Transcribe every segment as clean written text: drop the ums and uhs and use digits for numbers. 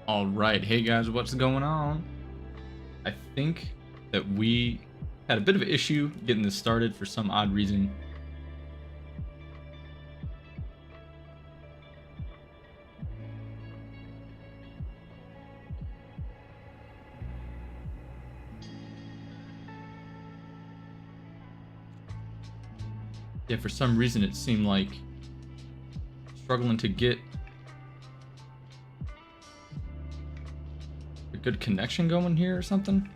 All right, hey guys, what's going on? I think that we had a bit of an issue getting this started for some odd reason. Yeah, for some reason it seemed like struggling to get a good connection going here or something.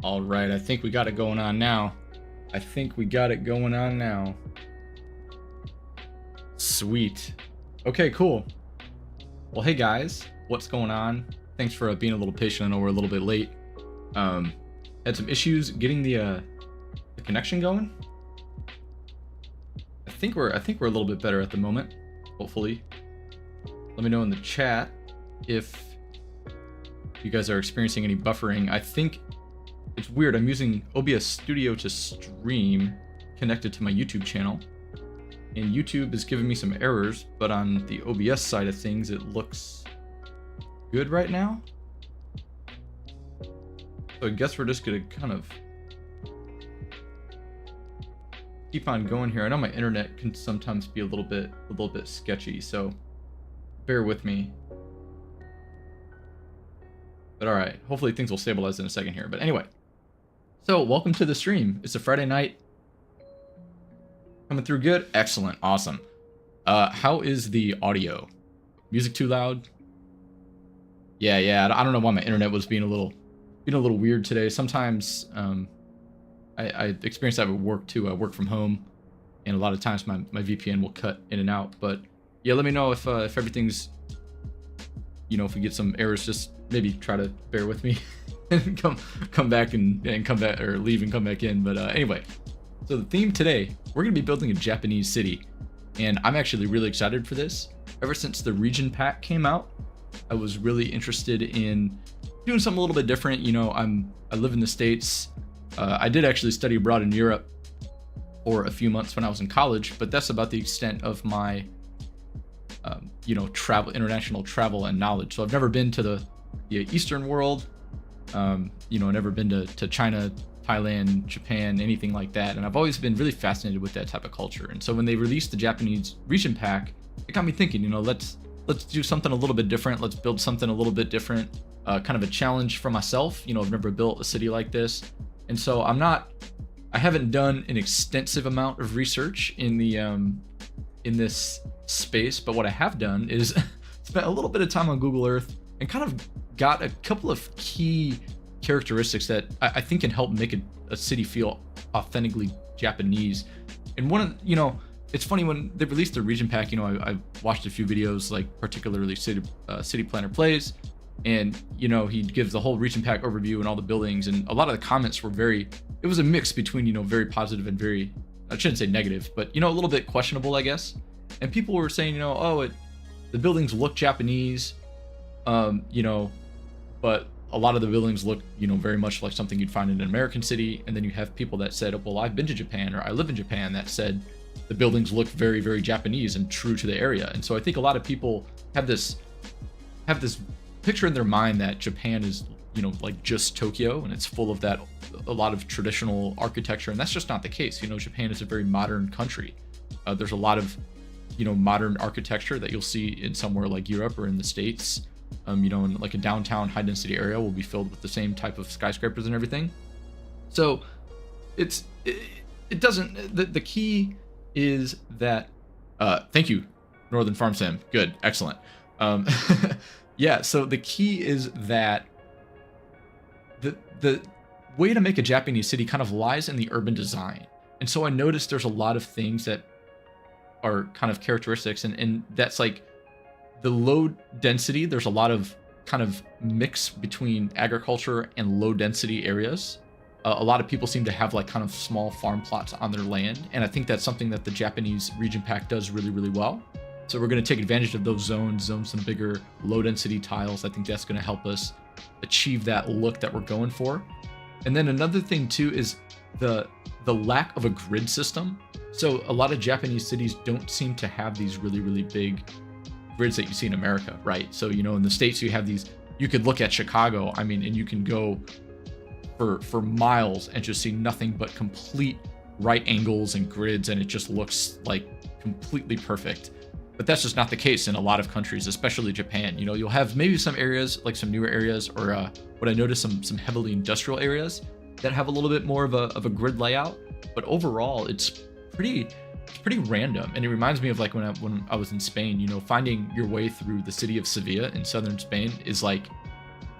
All right, I think we got it going on now. Sweet. Okay, cool. Well, hey guys, what's going on? Thanks for being a little patient. I know we're a little bit late. Had some issues getting the connection going. I think we're a little bit better at the moment. Hopefully. Let me know in the chat if you guys are experiencing any buffering. I think it's weird. I'm using OBS Studio to stream connected to my YouTube channel, and YouTube is giving me some errors, but on the OBS side of things, it looks good right now. So I guess we're just gonna kind of keep on going here. I know my internet can sometimes be a little bit sketchy, so bear with me. But all right, hopefully things will stabilize in a second here. But anyway, so welcome to the stream. It's a Friday night. Coming through good? Excellent, awesome. How is the audio? Music too loud? Yeah, I don't know why my internet was being a little weird today. Sometimes I experience that at work too. I work from home, and a lot of times my VPN will cut in and out. But yeah, let me know if everything's, if we get some errors, just maybe try to bear with me and come back and come back, or leave and come back in. But anyway, so the theme today, we're gonna be building a Japanese city, and I'm actually really excited for this. Ever since the region pack came out, I was really interested in doing something a little bit different. I live in the States. I did actually study abroad in Europe for a few months when I was in college, but that's about the extent of my international travel and knowledge. So I've never been to the Eastern world, never been to China, Thailand, Japan, anything like that. And I've always been really fascinated with that type of culture. And so when they released the Japanese region pack, it got me thinking, let's do something a little bit different. Let's build something a little bit different, kind of a challenge for myself. I've never built a city like this. And so I haven't done an extensive amount of research in this space, but what I have done is spent a little bit of time on Google Earth and kind of got a couple of key characteristics that I think can help make a city feel authentically Japanese. And it's funny, when they released the region pack, I watched a few videos, like particularly City Planner Plays, and he gives the whole region pack overview and all the buildings, and a lot of the comments were it was a mix between very positive and very, I shouldn't say negative, but a little bit questionable, I guess. And people were saying, the buildings look Japanese, but a lot of the buildings look, very much like something you'd find in an American city. And then you have people that said, well, I've been to Japan, or I live in Japan, that said the buildings look very, very Japanese and true to the area. And so I think a lot of people have this picture in their mind that Japan is, like just Tokyo, and it's full of a lot of traditional architecture. And that's just not the case. Japan is a very modern country. There's a lot of, modern architecture that you'll see in somewhere like Europe or in the States. In like a downtown high density area will be filled with the same type of skyscrapers and everything. So it doesn't, the key is that, thank you Northern Farm Sim. Good. Excellent. Um, yeah, so the key is that the way to make a Japanese city kind of lies in the urban design. And so I noticed there's a lot of things that are kind of characteristics, and that's like the low density. There's a lot of kind of mix between agriculture and low density areas. A lot of people seem to have like kind of small farm plots on their land, and I think that's something that the Japanese region pack does really, really well. So we're going to take advantage of those zones, zone some bigger low density tiles. I think that's going to help us achieve that look that we're going for. And then another thing too is the lack of a grid system. So a lot of Japanese cities don't seem to have these really, really big grids that you see in America, right? So, you know, in the States, you have these, you could look at Chicago, I mean, and you can go for miles and just see nothing but complete right angles and grids, and it just looks like completely perfect. But that's just not the case in a lot of countries, especially Japan. You know, you'll have maybe some areas, like some newer areas, or what I noticed, some heavily industrial areas that have a little bit more of a grid layout. But overall, it's pretty random. And it reminds me of like when I was in Spain. You know, finding your way through the city of Sevilla in southern Spain is like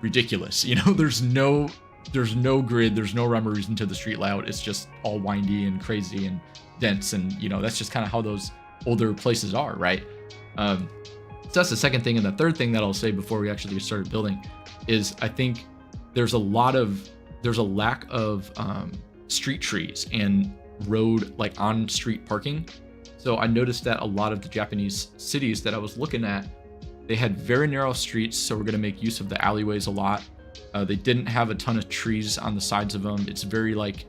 ridiculous. You know, there's no grid, there's no rhyme or reason to the street layout. It's just all windy and crazy and dense, and you know, that's just kind of how those older places are, right? So that's the second thing. And the third thing that I'll say before we actually get started building is I think there's a lack of street trees and road, like on street parking. So I noticed that a lot of the Japanese cities that I was looking at, they had very narrow streets, so we're going to make use of the alleyways a lot. They didn't have a ton of trees on the sides of them. It's very like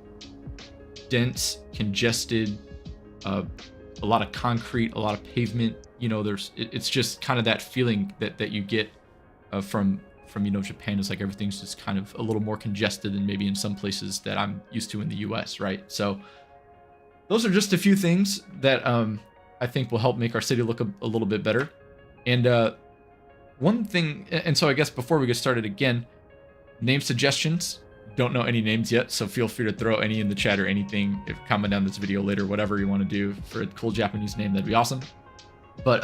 dense, congested, a lot of concrete, a lot of pavement. You know, it's just kind of that feeling that you get from you know, Japan, is like everything's just kind of a little more congested than maybe in some places that I'm used to in the US, right? So those are just a few things that I think will help make our city look a little bit better. And one thing, and so I guess before we get started again, name suggestions. Don't know any names yet, so feel free to throw any in the chat or anything. If comment down this video later, whatever you want to do for a cool Japanese name, that'd be awesome. But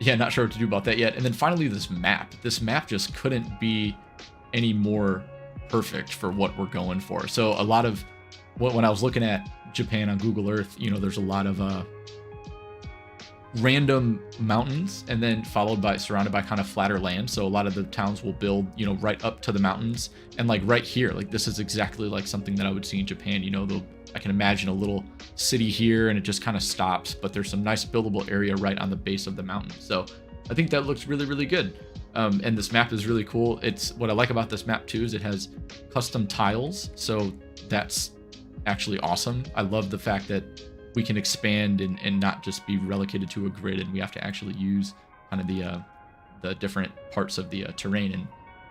yeah, not sure what to do about that yet. And then finally, this map. This map just couldn't be any more perfect for what we're going for. So a lot of when I was looking at Japan on Google Earth, you know, there's a lot of random mountains, and then surrounded by kind of flatter land. So a lot of the towns will build, you know, right up to the mountains. And like right here, like this is exactly like something that I would see in Japan. You know, I can imagine a little city here and it just kind of stops, but there's some nice buildable area right on the base of the mountain. So I think that looks really, really good. And this map is really cool. It's what I like about this map too, is it has custom tiles. So that's actually awesome. I love the fact that we can expand and not just be relegated to a grid, and we have to actually use kind of the different parts of the terrain and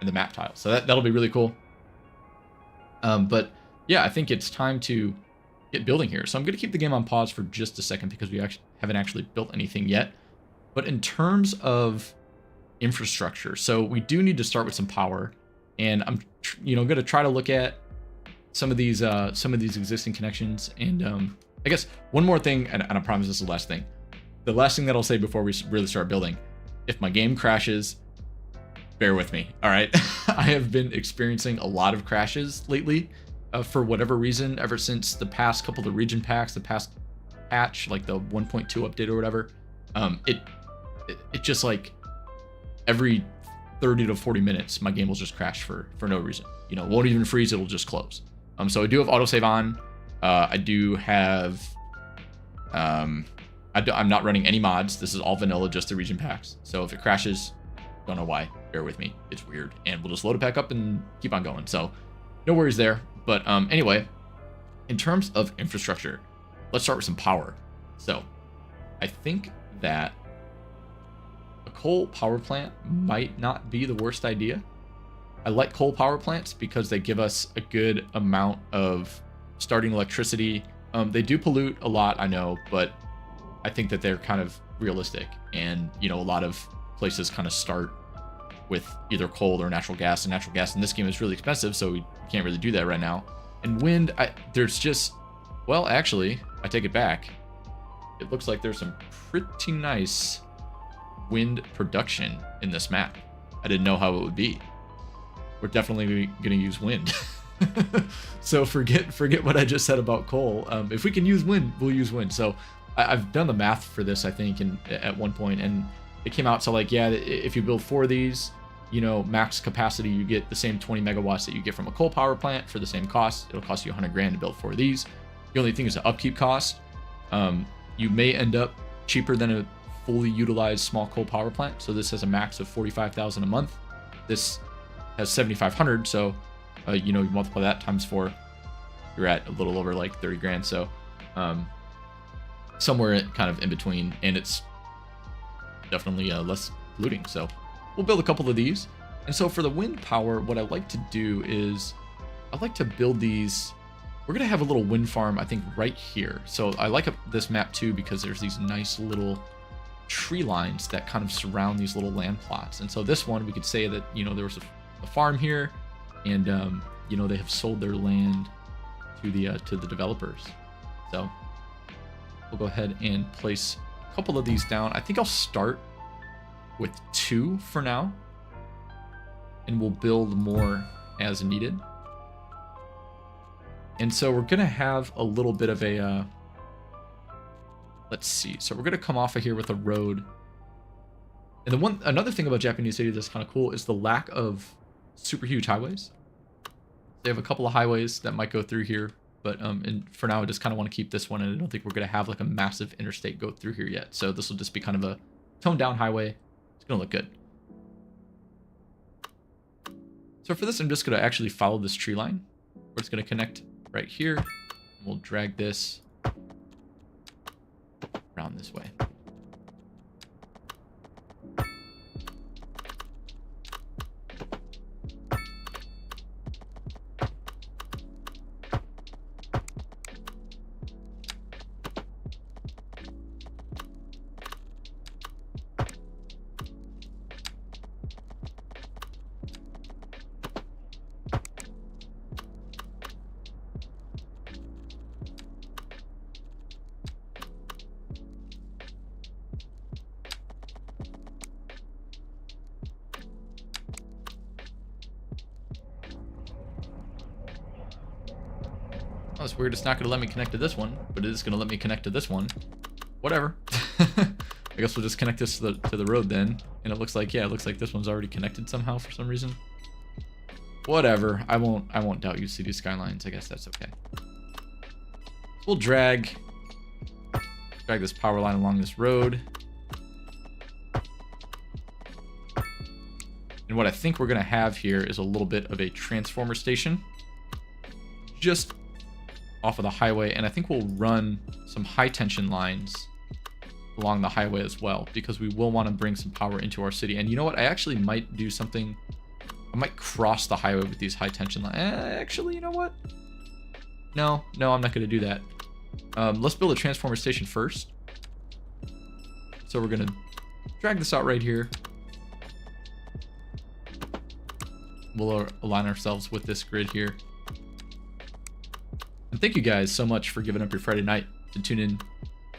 the map tile. So that'll be really cool. But yeah, I think it's time to get building here. So I'm going to keep the game on pause for just a second because we haven't actually built anything yet. But in terms of infrastructure, so we do need to start with some power, and I'm going to try to look at some of these existing connections. And I guess one more thing, and I promise this is the last thing. The last thing that I'll say before we really start building: if my game crashes, bear with me. All right. I have been experiencing a lot of crashes lately for whatever reason, ever since the past couple of region packs, the past patch, like the 1.2 update or whatever. It just like every 30 to 40 minutes, my game will just crash for no reason. You know, won't even freeze. It'll just close. So I do have autosave on. I do have, I'm not running any mods. This is all vanilla, just the region packs. So if it crashes, don't know why, bear with me. It's weird. And we'll just load it back up and keep on going. So no worries there. But anyway, in terms of infrastructure, let's start with some power. So I think that a coal power plant might not be the worst idea. I like coal power plants because they give us a good amount of starting electricity. They do pollute a lot, I know, but I think that they're kind of realistic. And, you know, a lot of places kind of start with either coal or natural gas, and natural gas in this game is really expensive, so we can't really do that right now. And wind, well, actually, I take it back. It looks like there's some pretty nice wind production in this map. I didn't know how it would be. We're definitely going to use wind. So forget what I just said about coal. If we can use wind, we'll use wind. So I've done the math for this, I think, at one point, and it came out to like, yeah, if you build 4 of these, you know, max capacity, you get the same 20 megawatts that you get from a coal power plant for the same cost. It'll cost you 100 grand to build 4 of these. The only thing is the upkeep cost. You may end up cheaper than a fully utilized small coal power plant. So this has a max of 45,000 a month. This has 7,500. So, you know, you multiply that times 4, you're at a little over like 30 grand. So, somewhere kind of in between, and it's definitely less polluting. So we'll build a couple of these. And so for the wind power, what I like to do is I like to build these. We're going to have a little wind farm, I think, right here. So I like this map too because there's these nice little tree lines that kind of surround these little land plots. And so this one, we could say that, you know, there was a farm here, and you know, they have sold their land to the developers. So we'll go ahead and place a couple of these down. I think I'll start with 2 for now, and we'll build more as needed. And so we're gonna have a little bit of a let's see. So we're gonna come off of here with a road. And another thing about Japanese cities that's kind of cool is the lack of super huge highways. They have a couple of highways that might go through here, but and for now I just kind of want to keep this one, and I don't think we're gonna have like a massive interstate go through here yet. So this will just be kind of a toned down highway. It's gonna look good. So for this, I'm just gonna actually follow this tree line. We're just gonna connect right here. We'll drag this around this way. Oh, it's weird. It's not going to let me connect to this one, but it is going to let me connect to this one. Whatever. I guess we'll just connect this to the road then. And it looks like, yeah, it looks like this one's already connected somehow for some reason. Whatever. I won't doubt you, City Skylines. I guess that's okay. We'll drag this power line along this road. And what I think we're going to have here is a little bit of a transformer station. Just off of the highway, and I think we'll run some high tension lines along the highway as well, because we will want to bring some power into our city. And you know what? I actually might do something. I might cross the highway with these high tension lines. Actually, you know what? No, I'm not going to do that. Let's build a transformer station first. So we're going to drag this out right here. We'll align ourselves with this grid here. And thank you guys so much for giving up your Friday night to tune in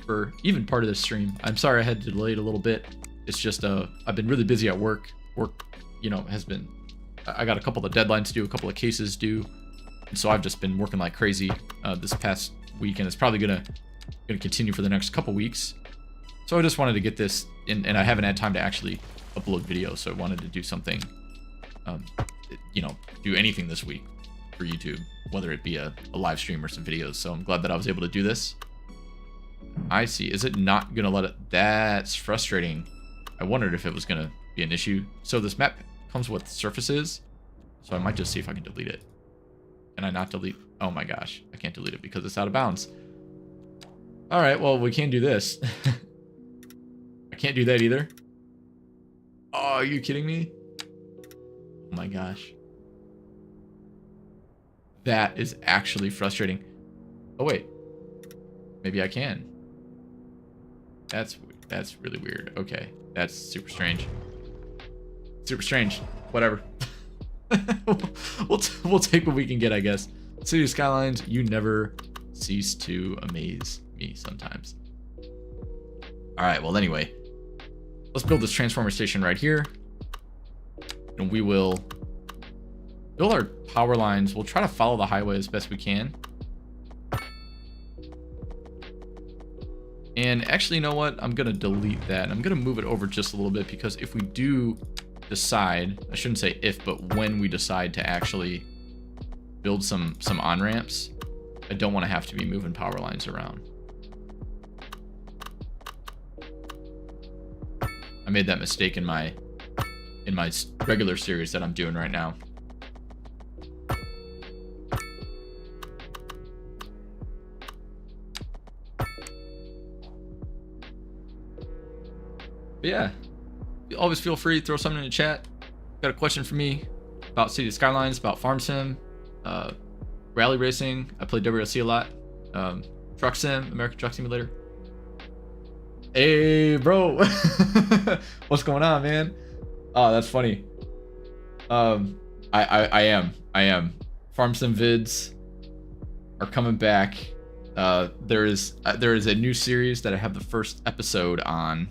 for even part of this stream. I'm sorry I had to delay it a little bit. It's just I've been really busy at work. Work, you know, has been, I got a couple of deadlines due, a couple of cases due, and so I've just been working like crazy this past week, and it's probably gonna continue for the next couple weeks. So I just wanted to get this in, and I haven't had time to actually upload videos, so I wanted to do something, you know, do anything this week for YouTube, whether it be a live stream or some videos. So I'm glad that I was able to do this. I see. Is it not gonna let it? That's frustrating. I wondered if it was gonna be an issue. So this map comes with surfaces, so I might just see if I can delete it. Can I not delete? Oh my gosh, I can't delete it because it's out of bounds. All right, well, we can do this. I can't do that either. Oh, are you kidding me? Oh my gosh. That is actually frustrating. Oh wait, maybe I can. That's really weird. Okay, that's super strange. Super strange. Whatever. we'll take what we can get, I guess. City Skylines, you never cease to amaze me sometimes. All right. Well, anyway, let's build this transformer station right here. And we will build our power lines. We'll try to follow the highway as best we can. And actually, you know what? I'm going to delete that. I'm going to move it over just a little bit because if we do decide, I shouldn't say if, but when we decide to actually build some on-ramps, I don't want to have to be moving power lines around. I made that mistake in my regular series that I'm doing right now. But yeah, always feel free to throw something in the chat. Got a question for me about City Skylines, about Farm Sim, rally racing. I play WRC a lot. Truck Sim, American Truck Simulator. Hey, bro. What's going on, man? Oh, that's funny. I am. Farm Sim vids are coming back. There is a new series that I have the first episode on.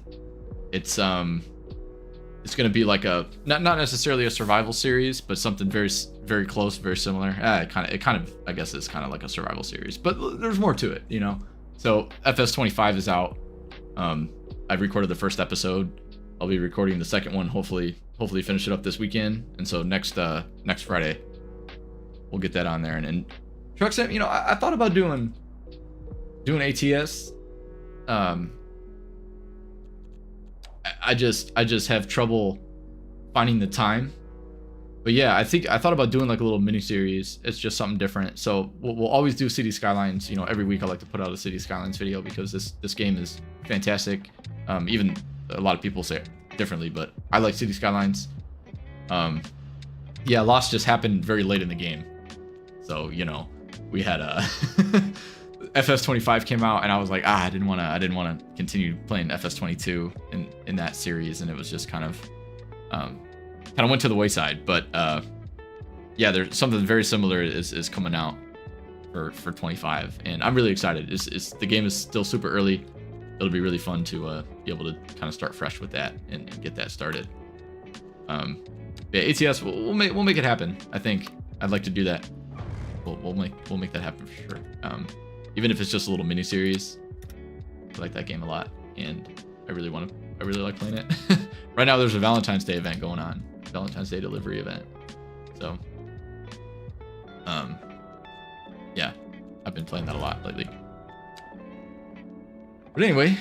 It's gonna be like a not necessarily a survival series, but something very close, very similar. It kind of I guess it's kind of like a survival series, but there's more to it, you know. So FS25 is out. I've recorded the first episode. I'll be recording the second one. Hopefully finish it up this weekend. And so next Friday, we'll get that on there. And Truck Sim, you know, I thought about doing ATS. I just have trouble finding the time. But yeah, I thought about doing like a little mini series. It's just something different. So we'll always do City Skylines. You know, every week I like to put out a City Skylines video because this game is fantastic. Even a lot of people say it differently, but I like City Skylines. Yeah, loss just happened very late in the game. So, you know, we had FS25 came out and I was like, I didn't want to continue playing FS22 in that series, and it was just kind of went to the wayside. But yeah, there's something very similar is coming out for 25, and I'm really excited. The game is still super early. It'll be really fun to be able to kind of start fresh with that and get that started. Yeah, ATS, we'll make it happen. I think I'd like to do that. We'll make that happen for sure. Even if it's just a little mini series. I like that game a lot, and I really like playing it. Right now there's a Valentine's Day event going on. Valentine's Day delivery event. So yeah, I've been playing that a lot lately. But anyway,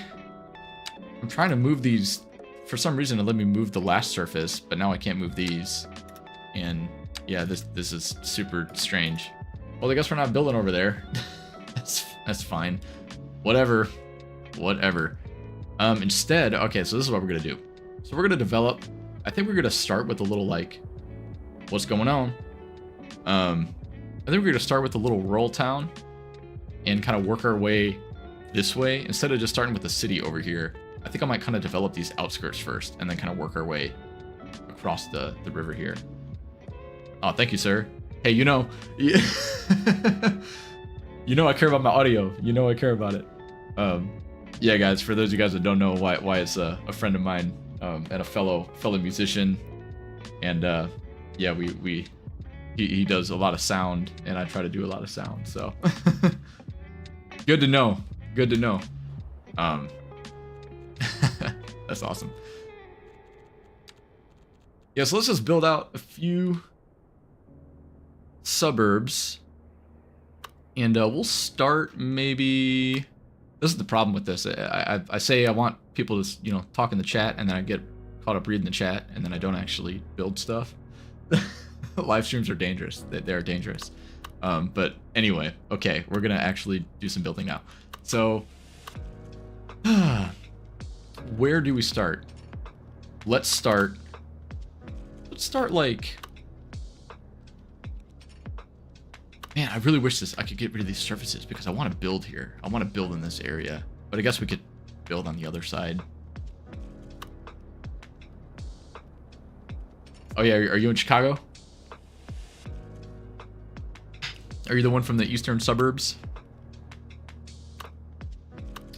I'm trying to move these. For some reason it let me move the last surface, but now I can't move these. And yeah, this is super strange. Well, I guess we're not building over there. That's fine. Whatever. Instead, okay, so this is what we're gonna do. So we're gonna develop. I think we're gonna start with a little like, what's going on? I think we're gonna start with a little rural town and kind of work our way this way instead of just starting with the city over here. I think I might kind of develop these outskirts first and then kind of work our way across the river here. Oh, thank you, sir. Hey, you know, you know I care about my audio. You know I care about it. Yeah, guys, for those of you guys that don't know why it's a friend of mine and a fellow musician, and yeah, he does a lot of sound, and I try to do a lot of sound. So good to know. Good to know. That's awesome. Yeah, so let's just build out a few suburbs, and we'll start maybe. This is the problem with this. I say I want people to, you know, talk in the chat, and then I get caught up reading the chat, and then I don't actually build stuff. Live streams are dangerous. They are dangerous. But anyway, okay, we're gonna actually do some building now. So, where do we start? Let's start like. Man, I really wish I could get rid of these surfaces because I want to build here. I want to build in this area, but I guess we could build on the other side. Oh yeah, are you in Chicago? Are you the one from the eastern suburbs?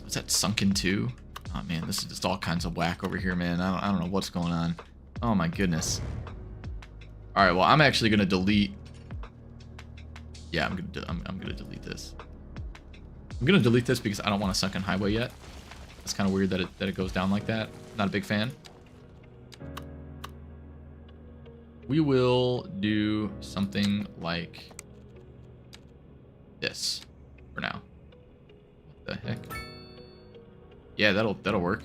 What's that, Sunken 2? Oh man, this is just all kinds of whack over here, man. I don't know what's going on. Oh my goodness. All right, well, I'm actually gonna delete. Yeah, I'm gonna delete this. I'm gonna delete this because I don't want a sunken highway yet. It's kind of weird that it goes down like that. Not a big fan. We will do something like this for now. What the heck? Yeah, that'll work.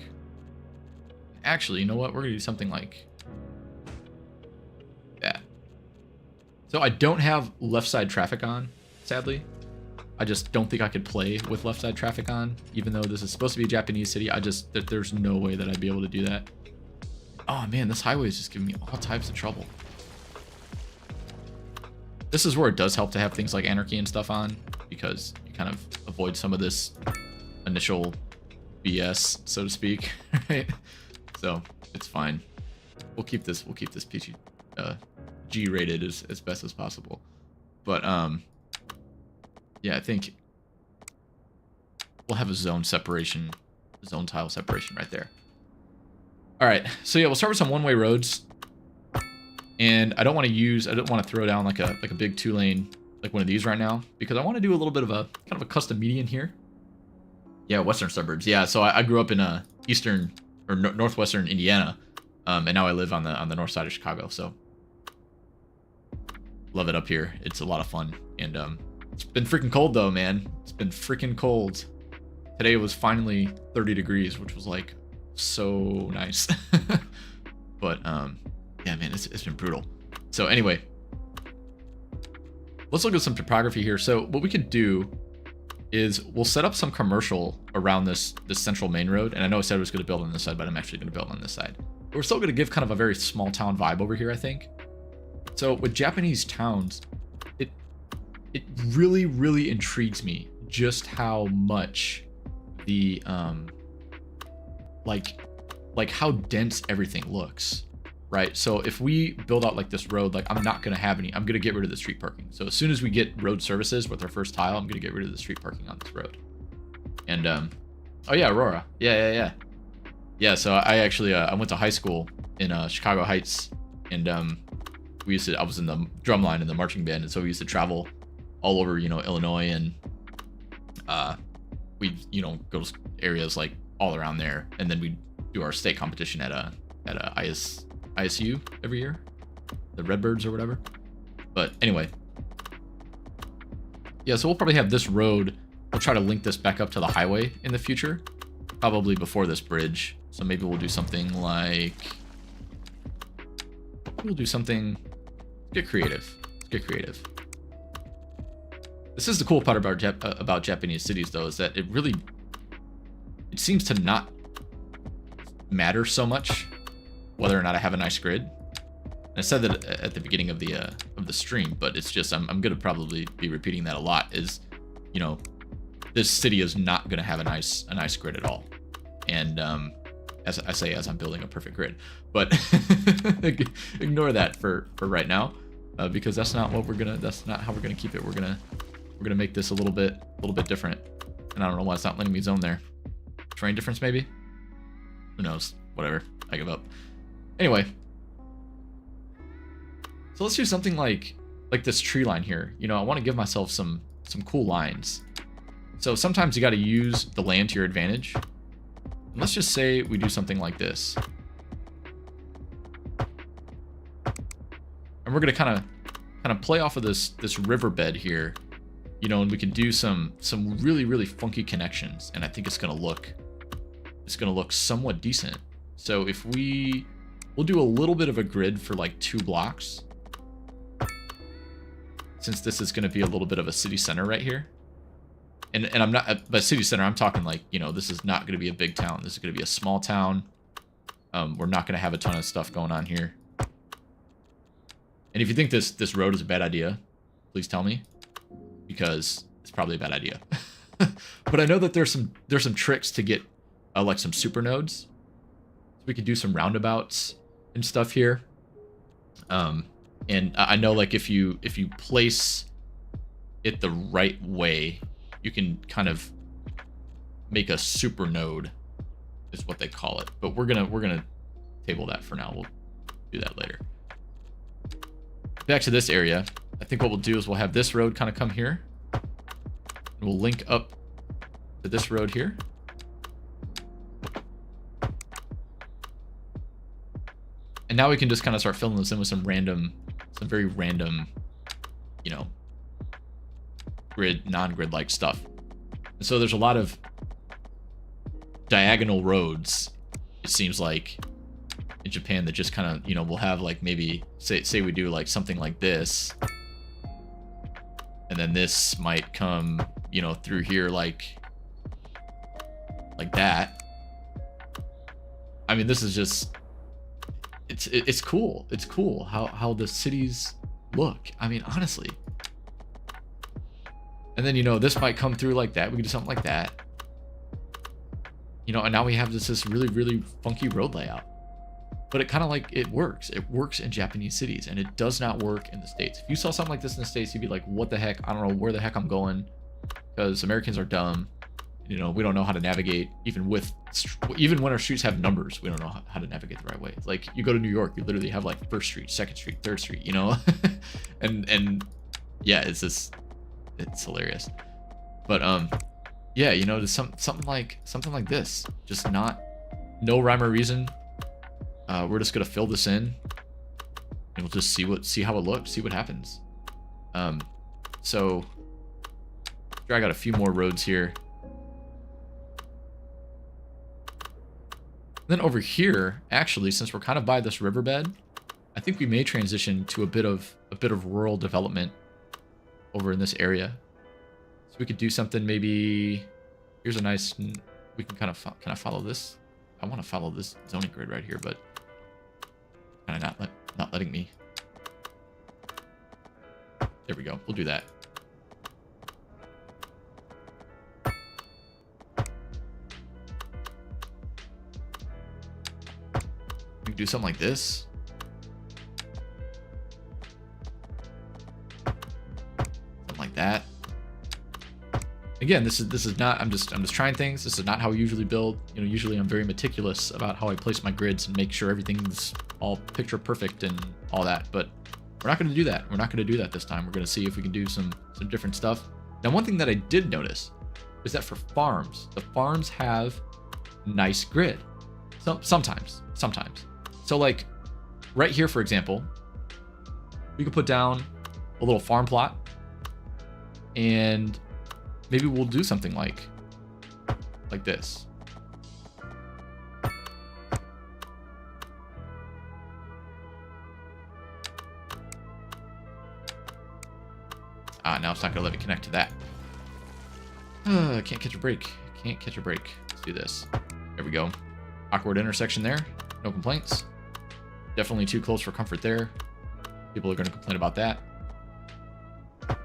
Actually, you know what? We're gonna do something like that. So I don't have left side traffic on, sadly. I just don't think I could play with left side traffic on, even though this is supposed to be a Japanese city. There's no way that I'd be able to do that. Oh man, this highway is just giving me all types of trouble. This is where it does help to have things like anarchy and stuff on, because you kind of avoid some of this initial BS, so to speak, right? So it's fine. We'll keep this PG G rated as best as possible. But yeah, I think we'll have a zone separation, zone tile separation right there. All right, so yeah, we'll start with some one-way roads. And I don't want to throw down like a big 2-lane, like one of these right now, because I want to do a little bit of a kind of a custom median here. Yeah, western suburbs. Yeah, so I grew up in eastern or northwestern Indiana, and now I live on the north side of Chicago. So love it up here. It's a lot of fun, and it's been freaking cold though, man. It's been freaking cold. Today it was finally 30 degrees, which was like so nice. But yeah, man, it's been brutal. So anyway, let's look at some topography here. So what we could do is we'll set up some commercial around this central main road. And I know I said I was going to build on this side, but I'm actually going to build on this side. But we're still going to give kind of a very small town vibe over here, I think. So with Japanese towns, it really, really intrigues me just how much the like how dense everything looks. Right, so if we build out like this road, like I'm not gonna have any. I'm gonna get rid of the street parking. So as soon as we get road services with our first tile, I'm gonna get rid of the street parking on this road. And oh yeah, Aurora. Yeah. So I actually I went to high school in Chicago Heights, and I was in the drum line in the marching band, and so we used to travel all over, Illinois, and we go to areas like all around there, and then we do our state competition at a ISU every year, the Redbirds or whatever. But anyway, yeah, so we'll probably have this road. We'll try to link this back up to the highway in the future, probably before this bridge. So maybe we'll do something like, get creative. Let's get creative. This is the cool part about Japanese cities, though, is that it seems to not matter so much whether or not I have a nice grid. And I said that at the beginning of the stream, but it's just I'm gonna probably be repeating that a lot. Is this city is not gonna have a nice grid at all. And as I say, as I'm building a perfect grid, but ignore that for right now, because that's not how we're gonna keep it. We're gonna make this a little bit different. And I don't know why it's not letting me zone there. Terrain difference maybe. Who knows? Whatever. I give up. Anyway, so let's do something like this tree line here. I want to give myself some cool lines. So sometimes you got to use the land to your advantage. And let's just say we do something like this, and we're gonna kind of play off of this riverbed here, and we can do some really, really funky connections, and I think it's gonna look somewhat decent. So if we'll do a little bit of a grid for like 2 blocks, since this is going to be a little bit of a city center right here. And I'm not, by city center, I'm talking like, this is not going to be a big town. This is going to be a small town. We're not going to have a ton of stuff going on here. And if you think this road is a bad idea, please tell me, because it's probably a bad idea. But I know that there's some tricks to get like some super nodes. So we could do some roundabouts and stuff here. And I know, like, if you place it the right way, you can kind of make a super node is what they call it. But we're gonna table that for now. We'll do that later. Back to this area. I think what we'll do is we'll have this road kind of come here. And we'll link up to this road here. And now we can just kind of start filling this in with some very random, you know, non-grid-like stuff. And so there's a lot of diagonal roads, it seems like, in Japan that just kind of, you know, we'll have like maybe, say we do like something like this. And then this might come, you know, through here like that. I mean, this is just, it's cool. It's cool how the cities look. I mean, honestly. And then, you know, this might come through like that. We can do something like that. You know, and now we have this really, really funky road layout. But it kind of like, it works. It works in Japanese cities, and it does not work in the States. If you saw something like this in the States, you'd be like, what the heck? I don't know where the heck I'm going, because Americans are dumb. You know, we don't know how to navigate, even when our streets have numbers, we don't know how to navigate the right way. Like, you go to New York, you literally have like 1st Street, 2nd Street, 3rd Street, you know? and yeah, it's hilarious. But yeah, you know, just something like this, just no rhyme or reason. We're just gonna fill this in, and we'll just see how it looks, see what happens. So drag out a few more roads here. Then over here, actually, since we're kind of by this riverbed, I think we may transition to a bit of rural development over in this area. So we could do something, maybe, here's a nice, we can kind of follow this. I want to follow this zoning grid right here, but kind of not letting me. There we go. We'll do that. We can do something like this. Something like that. Again, this is not, I'm just trying things. This is not how we usually build. You know, usually I'm very meticulous about how I place my grids and make sure everything's all picture perfect and all that, but we're not going to do that. We're not going to do that this time. We're going to see if we can do some different stuff. Now, one thing that I did notice is that for farms, the farms have nice grid. Sometimes. So like right here, for example, we could put down a little farm plot, and maybe we'll do something like this. Now it's not going to let me connect to that. I can't catch a break. Can't catch a break. Let's do this. There we go. Awkward intersection there. No complaints. Definitely too close for comfort there. People are going to complain about that. But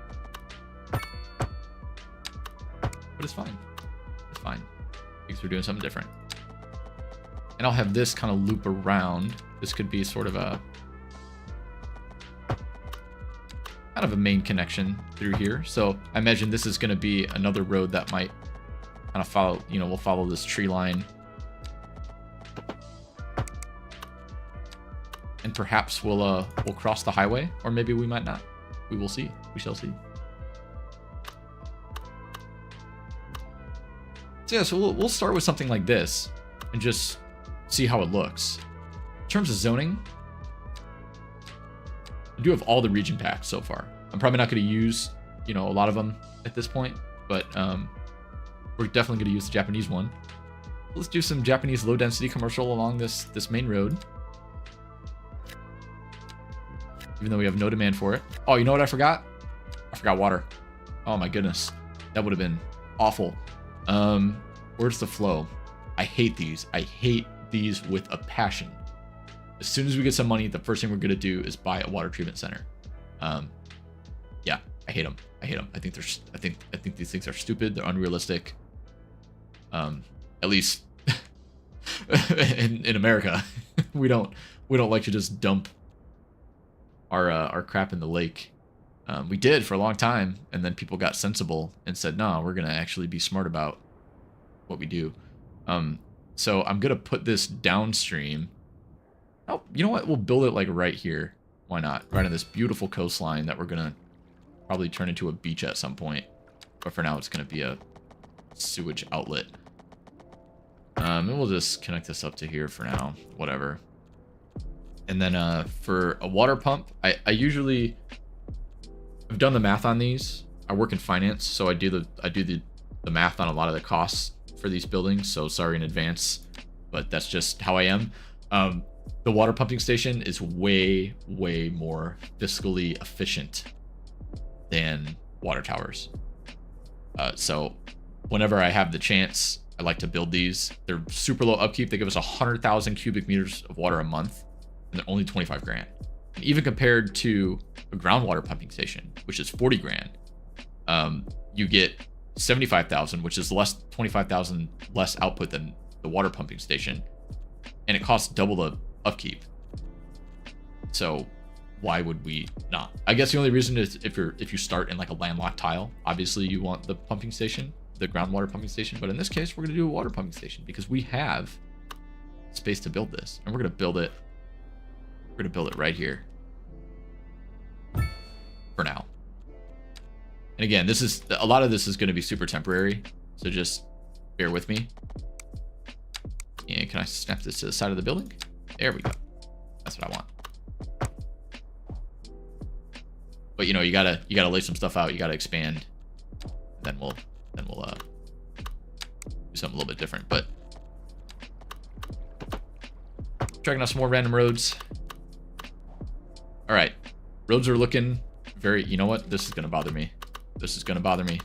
it's fine. It's fine. Because we're doing something different. And I'll have this kind of loop around. This could be sort of a main connection through here. So I imagine this is going to be another road that might kind of follow, you know, we'll follow this tree line. And perhaps we'll cross the highway, or maybe we might not. We will see. We shall see. So yeah, so we'll start with something like this and just see how it looks. In terms of zoning, I do have all the region packs so far. I'm probably not going to use, you know, a lot of them at this point, but we're definitely going to use the Japanese one. Let's do some Japanese low density commercial along this main road. Even though we have no demand for it. Oh, you know what I forgot? I forgot water. Oh my goodness. That would have been awful. Where's the flow? I hate these. I hate these with a passion. As soon as we get some money, the first thing we're going to do is buy a water treatment center. Yeah, I hate them. I hate them. I think these things are stupid. They're unrealistic. At least in America, we don't like to just dump our crap in the lake. We did for a long time, and then people got sensible and said, no, we're going to actually be smart about what we do. So I'm gonna put this downstream. Oh, you know what? We'll build it like right here. Why not? Right on this beautiful coastline that we're gonna probably turn into a beach at some point. But for now, it's gonna be a sewage outlet. And we'll just connect this up to here for now. Whatever. And then for a water pump, I usually I've done the math on these. I work in finance, so I do the math on a lot of the costs for these buildings. So sorry in advance, but that's just how I am. The water pumping station is way more fiscally efficient than water towers. So whenever I have the chance, I like to build these. They're super low upkeep. They give us 100,000 cubic meters of water a month, and they're only 25 grand. And even compared to a groundwater pumping station, which is 40 grand, you get 75,000, which is 25,000 less output than the water pumping station, and it costs double the upkeep. So why would we not? I guess the only reason is if you start in like a landlocked tile, obviously you want the pumping station, the groundwater pumping station. But in this case, we're going to do a water pumping station because we have space to build this, and we're going to build it. We're going to build it right here for now. And again, this is a lot of this is going to be super temporary, so just bear with me. And can I snap this to the side of the building? There we go. That's what I want. But you know, you gotta lay some stuff out. You gotta expand. Then we'll do something a little bit different. But checking out some more random roads. All right, roads are looking very. You know what? This is gonna bother me. This is gonna bother me.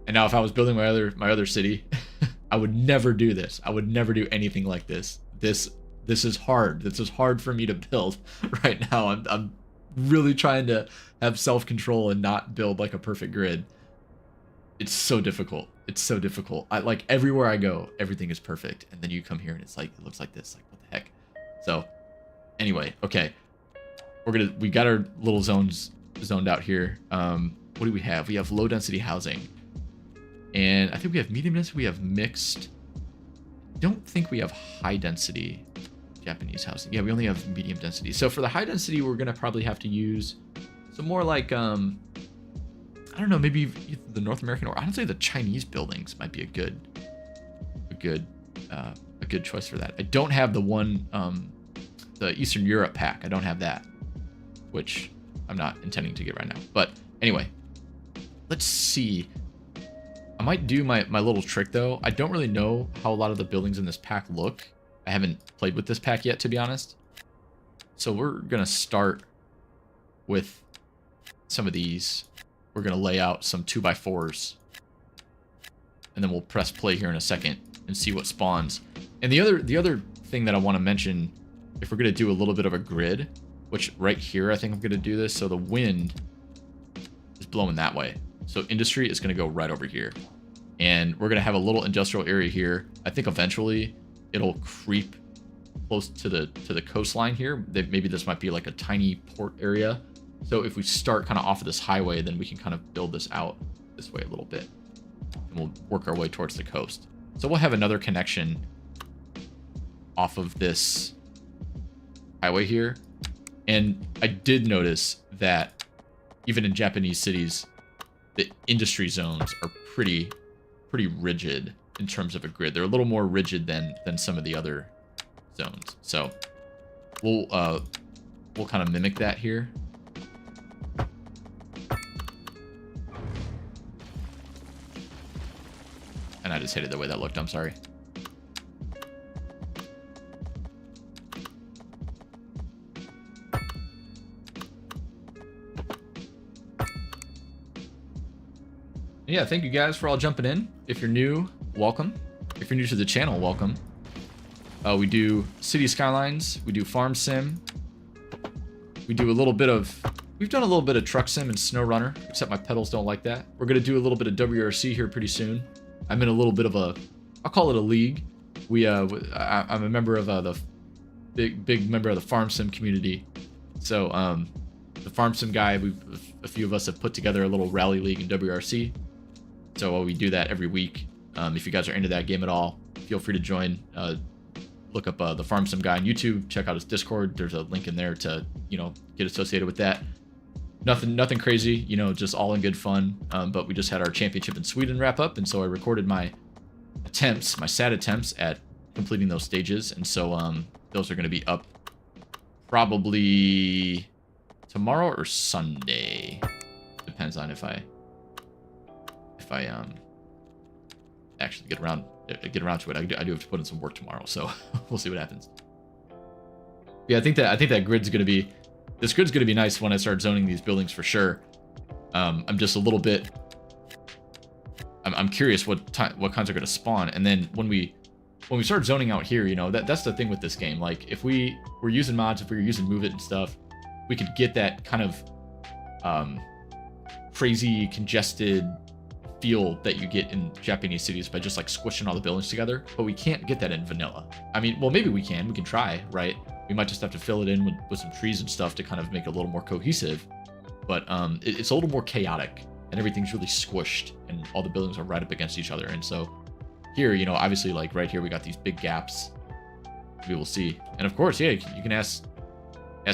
And now, if I was building my other city, I would never do this. I would never do anything like this. This is hard. This is hard for me to build right now. I'm really trying to have self-control and not build like a perfect grid. It's so difficult. It's so difficult. I like everywhere I go, everything is perfect, and then you come here and it's like it looks like this. Like what the heck? So anyway, okay. We got our little zones zoned out here. What do we have? We have low density housing. And I think we have medium density, we have mixed. Don't think we have high density Japanese housing. Yeah, we only have medium density. So for the high density, we're gonna probably have to use some more like I don't know, maybe the North American, or I'd say the Chinese buildings might be a good choice for that. I don't have the one the Eastern Europe pack. I don't have that, which I'm not intending to get right now. But anyway, let's see. I might do my little trick though. I don't really know how a lot of the buildings in this pack look. I haven't played with this pack yet, to be honest. So we're gonna start with some of these. We're gonna lay out some 2x4s, and then we'll press play here in a second and see what spawns. And the other thing that I want to mention, if we're gonna do a little bit of a grid, which right here I think I'm gonna do this, so the wind is blowing that way. So industry is going to go right over here, and we're going to have a little industrial area here. I think eventually it'll creep close to the coastline here. Maybe this might be like a tiny port area. So if we start kind of off of this highway, then we can kind of build this out this way a little bit, and we'll work our way towards the coast. So we'll have another connection off of this highway here. And I did notice that even in Japanese cities, the industry zones are pretty rigid in terms of a grid. They're a little more rigid than some of the other zones. So we'll kind of mimic that here. And I just hated the way that looked. I'm sorry. Yeah, thank you guys for all jumping in. If you're new, welcome. If you're new to the channel, welcome. We do City Skylines. We do Farm Sim. We do a little bit of... We've done a little bit of Truck Sim and Snow Runner, except my pedals don't like that. We're going to do a little bit of WRC here pretty soon. I'm in a little bit of a... I'll call it a league. I'm a member of the... Big member of the Farm Sim community. So, the Farm Sim guy, a few of us have put together a little rally league in WRC. So we do that every week. If you guys are into that game at all, feel free to join. Look up the Farm Sim guy on YouTube. Check out his Discord. There's a link in there to, you know, get associated with that. Nothing crazy, you know, just all in good fun. But we just had our championship in Sweden wrap up, and so I recorded my attempts, my sad attempts at completing those stages, and so those are going to be up probably tomorrow or Sunday. Depends on if I actually get around to it. I do have to put in some work tomorrow, so we'll see what happens. Yeah, I think that grid's gonna be, this grid's gonna be nice when I start zoning these buildings for sure. I'm just a little bit, I'm curious what kinds are gonna spawn, and then when we start zoning out here, you know, that's the thing with this game. Like, if we were using mods, if we were using Move It and stuff, we could get that kind of crazy congested feel that you get in Japanese cities by just like squishing all the buildings together, but we can't get that in vanilla. I mean, well, maybe we can try, right? We might just have to fill it in with some trees and stuff to kind of make it a little more cohesive, but it's a little more chaotic, and everything's really squished, and all the buildings are right up against each other. And so here, you know, obviously, like right here, we got these big gaps. We will see. And of course, yeah, you can ask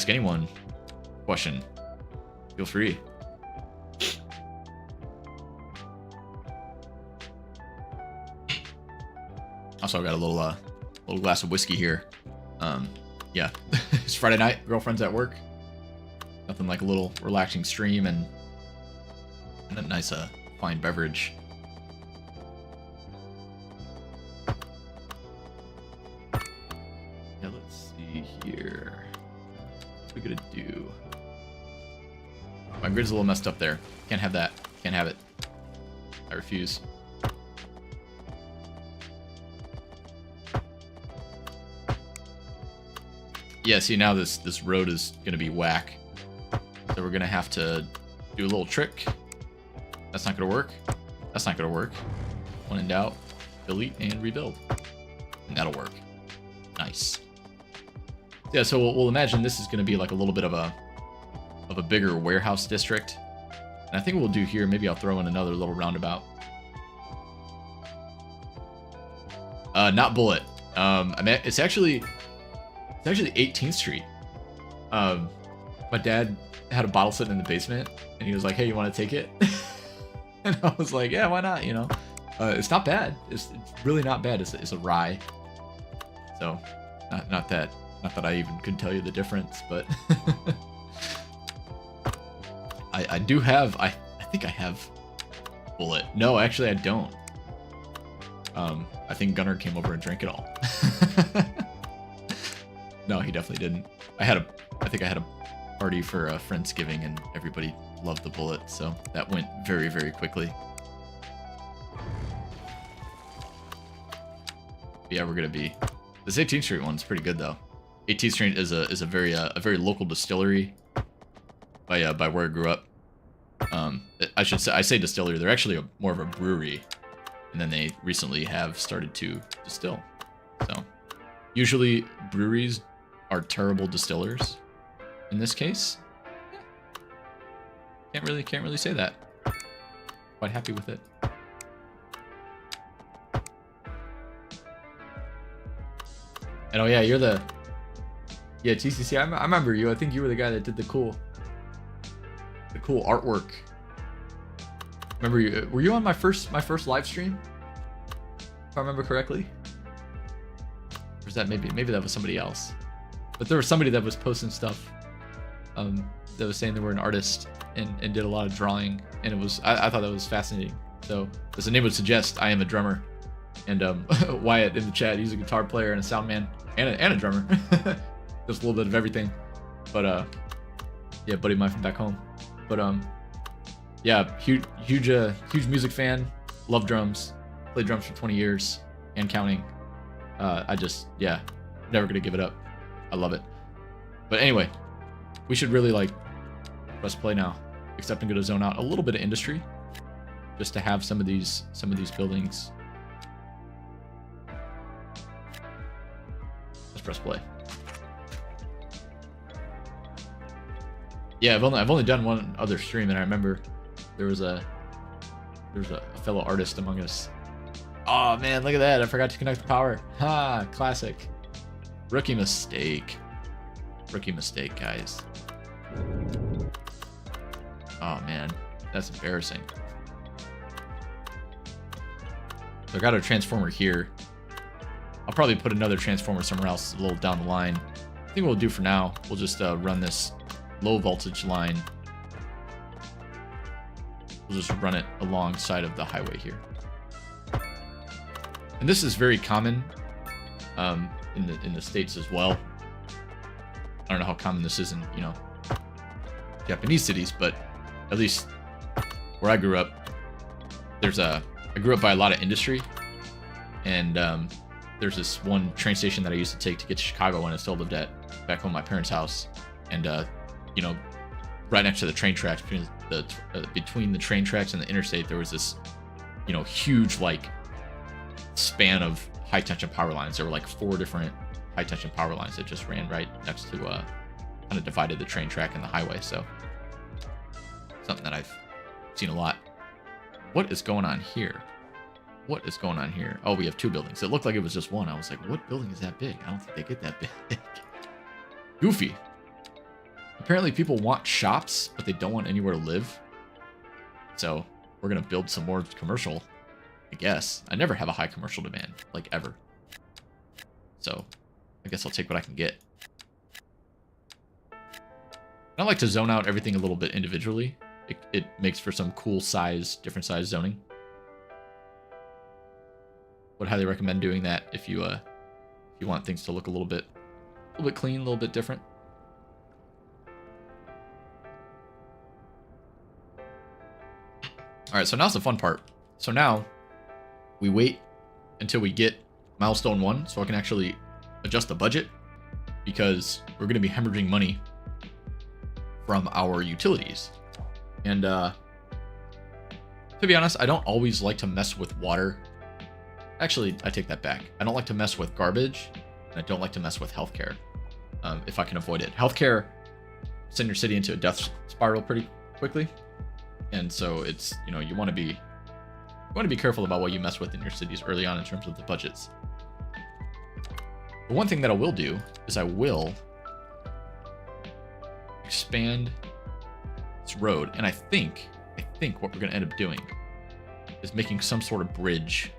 anyone a question. Feel free. Also, I've got a little glass of whiskey here. Yeah, it's Friday night. Girlfriend's at work. Nothing like a little relaxing stream and a nice fine beverage. Yeah, let's see here. What are we gonna do? My grid's a little messed up there. Can't have that. Can't have it. I refuse. Yeah, see, now this road is going to be whack. So we're going to have to do a little trick. That's not going to work. That's not going to work. When in doubt, delete and rebuild. And that'll work. Nice. Yeah, so we'll imagine this is going to be like a little bit of a bigger warehouse district. And I think what we'll do here, maybe I'll throw in another little roundabout. Not Bullet. I mean, it's actually 18th Street. My dad had a bottle sitting in the basement, and he was like, "Hey, you want to take it?" And I was like, "Yeah, why not?" You know, it's not bad. It's really not bad. It's a rye. So, not that I even could tell you the difference, but I do have. I think I have Bullet. No, actually, I don't. I think Gunnar came over and drank it all. No, he definitely didn't. I think I had a party for Friendsgiving, and everybody loved the Bullet, so that went very, very quickly. Yeah, we're gonna be. This 18th Street one's pretty good though. 18th Street is a very local distillery by where I grew up. I say distillery. They're actually more of a brewery, and then they recently have started to distill. So usually breweries are terrible distillers. In this case, can't really say that. Quite happy with it. And oh yeah, you're the TCC. I remember you. I think you were the guy that did the cool artwork. Remember you? Were you on my first live stream? If I remember correctly. Or is that maybe that was somebody else? But there was somebody that was posting stuff that was saying they were an artist and did a lot of drawing, and it was I thought that was fascinating. So as the name would suggest, I am a drummer, and Wyatt in the chat, he's a guitar player and a sound man and a drummer. Just a little bit of everything. But yeah, buddy of mine from back home. But yeah, huge music fan. Love drums. Played drums for 20 years and counting. Never gonna give it up. I love it. But anyway, we should really like press play now. Except I'm gonna zone out a little bit of industry, just to have some of these buildings. Let's press play. Yeah, I've only done one other stream, and I remember there was a fellow artist among us. Oh man, look at that. I forgot to connect the power. Ha, classic. Rookie mistake. Rookie mistake, guys. Oh man, that's embarrassing. So I got a transformer here. I'll probably put another transformer somewhere else a little down the line. I think what we'll do for now, we'll just run this low voltage line. We'll just run it alongside of the highway here. And this is very common in the States as well. I don't know how common this is in, you know, Japanese cities, but at least where I grew up, I grew up by a lot of industry, and there's this one train station that I used to take to get to Chicago when I still lived back home at my parents' house, and you know, right next to the train tracks, between the train tracks and the interstate, there was this, you know, huge like span of high tension power lines. There were like 4 different high tension power lines that just ran right next to kind of divided the train track and the highway. So something that I've seen a lot. What is going on here? What is going on here? Oh, we have 2 buildings. It looked like it was just one. I was like, what building is that big? I don't think they get that big. Goofy. Apparently people want shops, but they don't want anywhere to live. So we're going to build some more commercial, I guess. I never have a high commercial demand, like ever. So I guess I'll take what I can get. I like to zone out everything a little bit individually. It makes for some cool size, different size zoning. Would highly recommend doing that if you want things to look a little bit clean, a little bit different. All right, so now's the fun part. So now we wait until we get milestone 1, so I can actually adjust the budget, because we're going to be hemorrhaging money from our utilities. And to be honest, I don't always like to mess with water. Actually, I take that back. I don't like to mess with garbage, and I don't like to mess with healthcare if I can avoid it. Healthcare send your city into a death spiral pretty quickly, and so it's, you know, you want to be careful about what you mess with in your cities early on in terms of the budgets. The one thing that I will do is I will expand this road, and I think what we're going to end up doing is making some sort of bridge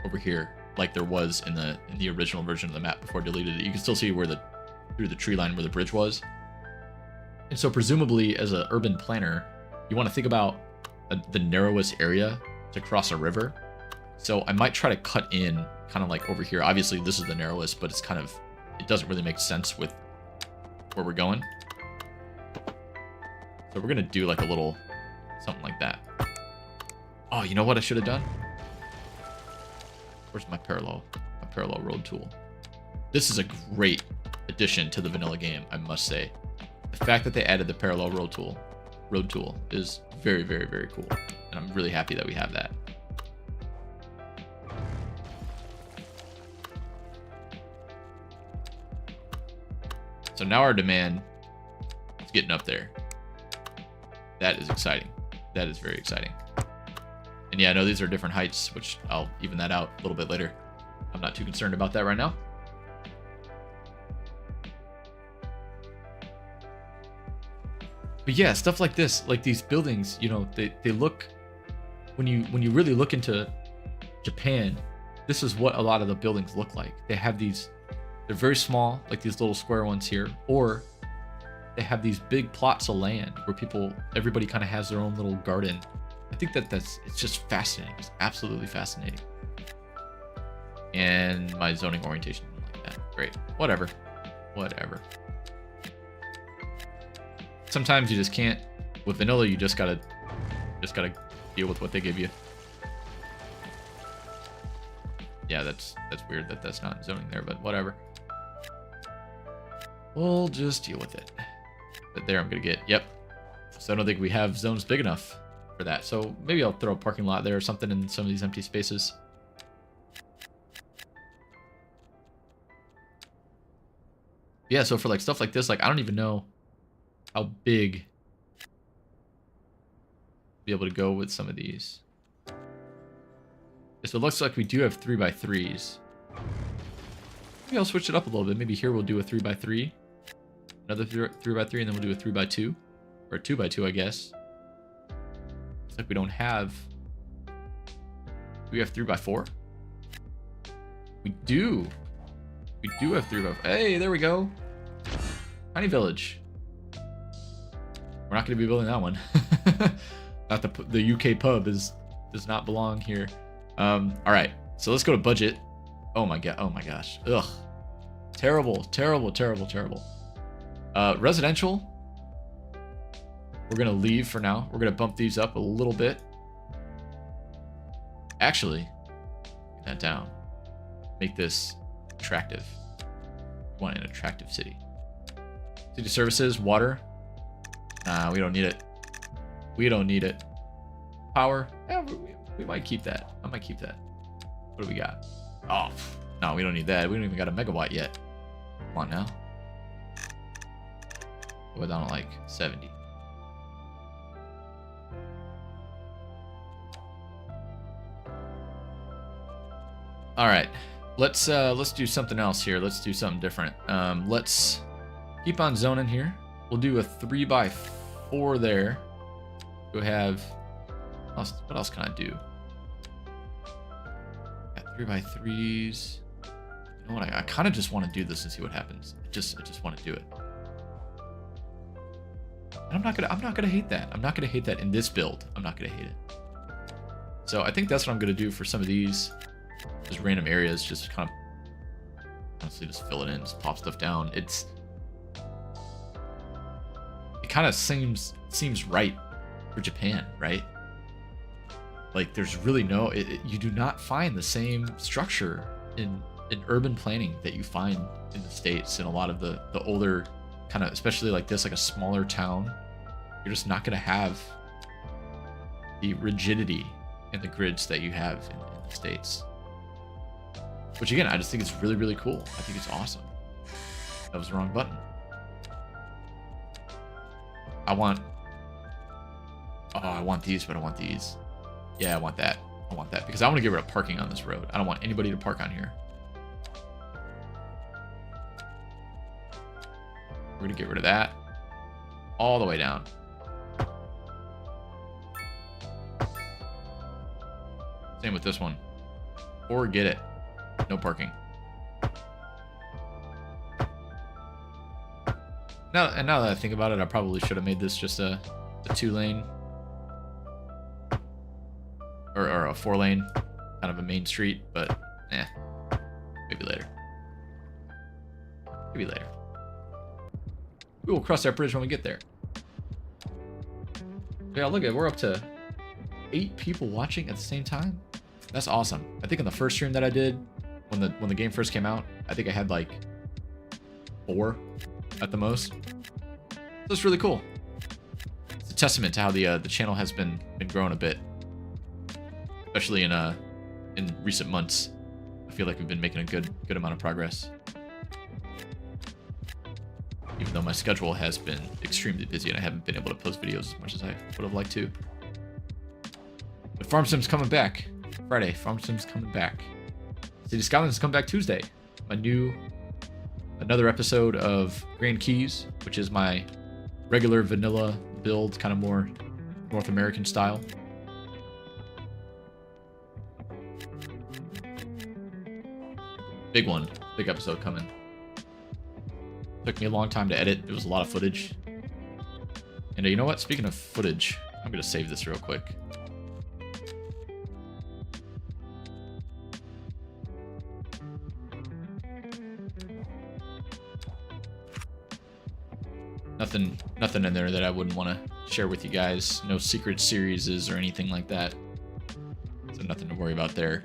over here, like there was in the original version of the map before I deleted it. You can still see where through the tree line where the bridge was. And so presumably, as an urban planner, you want to think about the narrowest area to cross a river. So I might try to cut in kind of like over here. Obviously this is the narrowest, but it doesn't really make sense with where we're going. So we're gonna do like a little something like that. Oh, you know what I should have done? Where's my parallel road tool? This is a great addition to the vanilla game, I must say. The fact that they added the parallel road tool is very, very, very cool, and I'm really happy that we have that. So now our demand is getting up there. That is exciting. That is very exciting. And yeah, I know these are different heights, which I'll even that out a little bit later. I'm not too concerned about that right now. But yeah, stuff like this, like these buildings, you know, they look, when you really look into Japan, this is what a lot of the buildings look like. They have these, they're very small, like these little square ones here, or they have these big plots of land where everybody kind of has their own little garden. I think it's just fascinating. It's absolutely fascinating. And my zoning orientation like that. Great. Whatever. Sometimes you just can't. With vanilla, you just gotta deal with what they give you. Yeah, that's weird that that's not zoning there, but whatever. We'll just deal with it. But there I'm gonna get, yep. So I don't think we have zones big enough for that. So maybe I'll throw a parking lot there or something in some of these empty spaces. Yeah, so for like stuff like this, like I don't even know how big be able to go with some of these. So it looks like we do have 3x3s. Maybe I'll switch it up a little bit. Maybe here we'll do a 3x3. Another 3x3, and then we'll do a 3x2. Or a 2x2, I guess. Looks like we don't have... Do we have 3x4? We do. We do have 3x4. Hey, there we go. Tiny village. We're not going to be building that one. Not the UK pub does not belong here. All right, so let's go to budget. Oh my god. Oh my gosh. Ugh. Terrible, terrible, terrible, terrible. Residential. We're gonna leave for now. We're gonna bump these up a little bit. Actually, get that down. Make this attractive. We want an attractive city. City services, water. Nah, we don't need it. We don't need it. Power. Yeah, we might keep that. I might keep that. What do we got? Oh, no, we don't need that. We don't even got a megawatt yet. Come on now. We're down to like 70. All right, let's do something else here. Let's do something different. Let's keep on zoning here. We'll do a 3x4 there. We'll have. What else can I do? Got 3x3s. You know what? I kind of just want to do this and see what happens. I just want to do it. And I'm not gonna hate that. I'm not gonna hate that in this build. I'm not gonna hate it. So I think that's what I'm gonna do for some of these. Just random areas, just kind of honestly just fill it in, just pop stuff down. It kind of seems right for Japan, right? Like there's really no, you do not find the same structure in urban planning that you find in the States. In a lot of the older kind of, especially like this, like a smaller town, you're just not going to have the rigidity in the grids that you have in the States. Which again, I just think it's really, really cool. I think it's awesome. That was the wrong button. I want these, but I want these. Yeah, I want that. I want that because I want to get rid of parking on this road. I don't want anybody to park on here. We're going to get rid of that all the way down. Same with this one. Forget it. No parking. Now that I think about it, I probably should have made this just a 2-lane or a 4-lane, kind of a main street, but maybe later. Maybe later. We will cross that bridge when we get there. Yeah, look at, we're up to 8 people watching at the same time. That's awesome. I think in the first stream that I did, when the game first came out, I think I had like 4 at the most. So it's really cool. It's a testament to how the channel has been growing a bit, especially in recent months. I feel like we've been making a good amount of progress, even though my schedule has been extremely busy and I haven't been able to post videos as much as I would have liked to. But Farm Sim's coming back Friday. Farm Sim's coming back. City Skylines is coming back Tuesday. Another episode of Grand Keys, which is my regular vanilla build, kind of more North American style. Big one, big episode coming. Took me a long time to edit. There was a lot of footage. And you know what? Speaking of footage, I'm going to save this real quick. Nothing in there that I wouldn't want to share with you guys. No secret series or anything like that. So nothing to worry about there.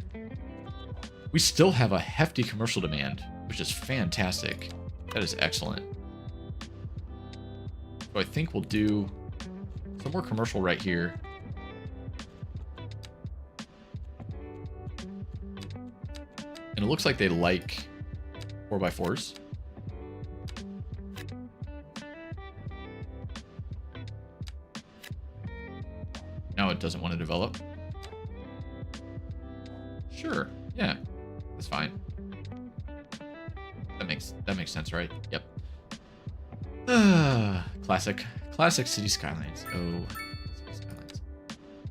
We still have a hefty commercial demand, which is fantastic. That is excellent. So I think we'll do some more commercial right here. And it looks like they like 4x4s. Now it doesn't want to develop. Sure. Yeah. That's fine. That makes sense, right? Yep. Classic City Skylines. Oh, City Skylines.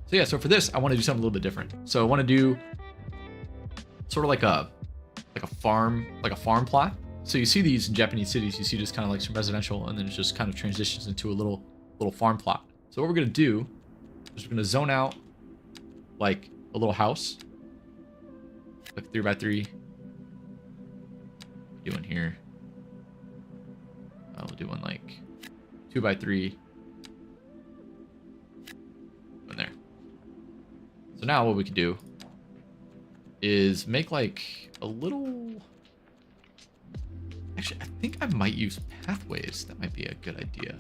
So yeah, so for this, I want to do something a little bit different. So I want to do sort of like a farm plot. So you see these in Japanese cities, you see just kind of like some residential, and then it just kind of transitions into a little farm plot. So what we're gonna do is we're gonna zone out like a little house, like 3x3. Doing here. We'll do one like 2x3. In there. So now what we can do is make like a little. Actually, I think I might use pathways. That might be a good idea.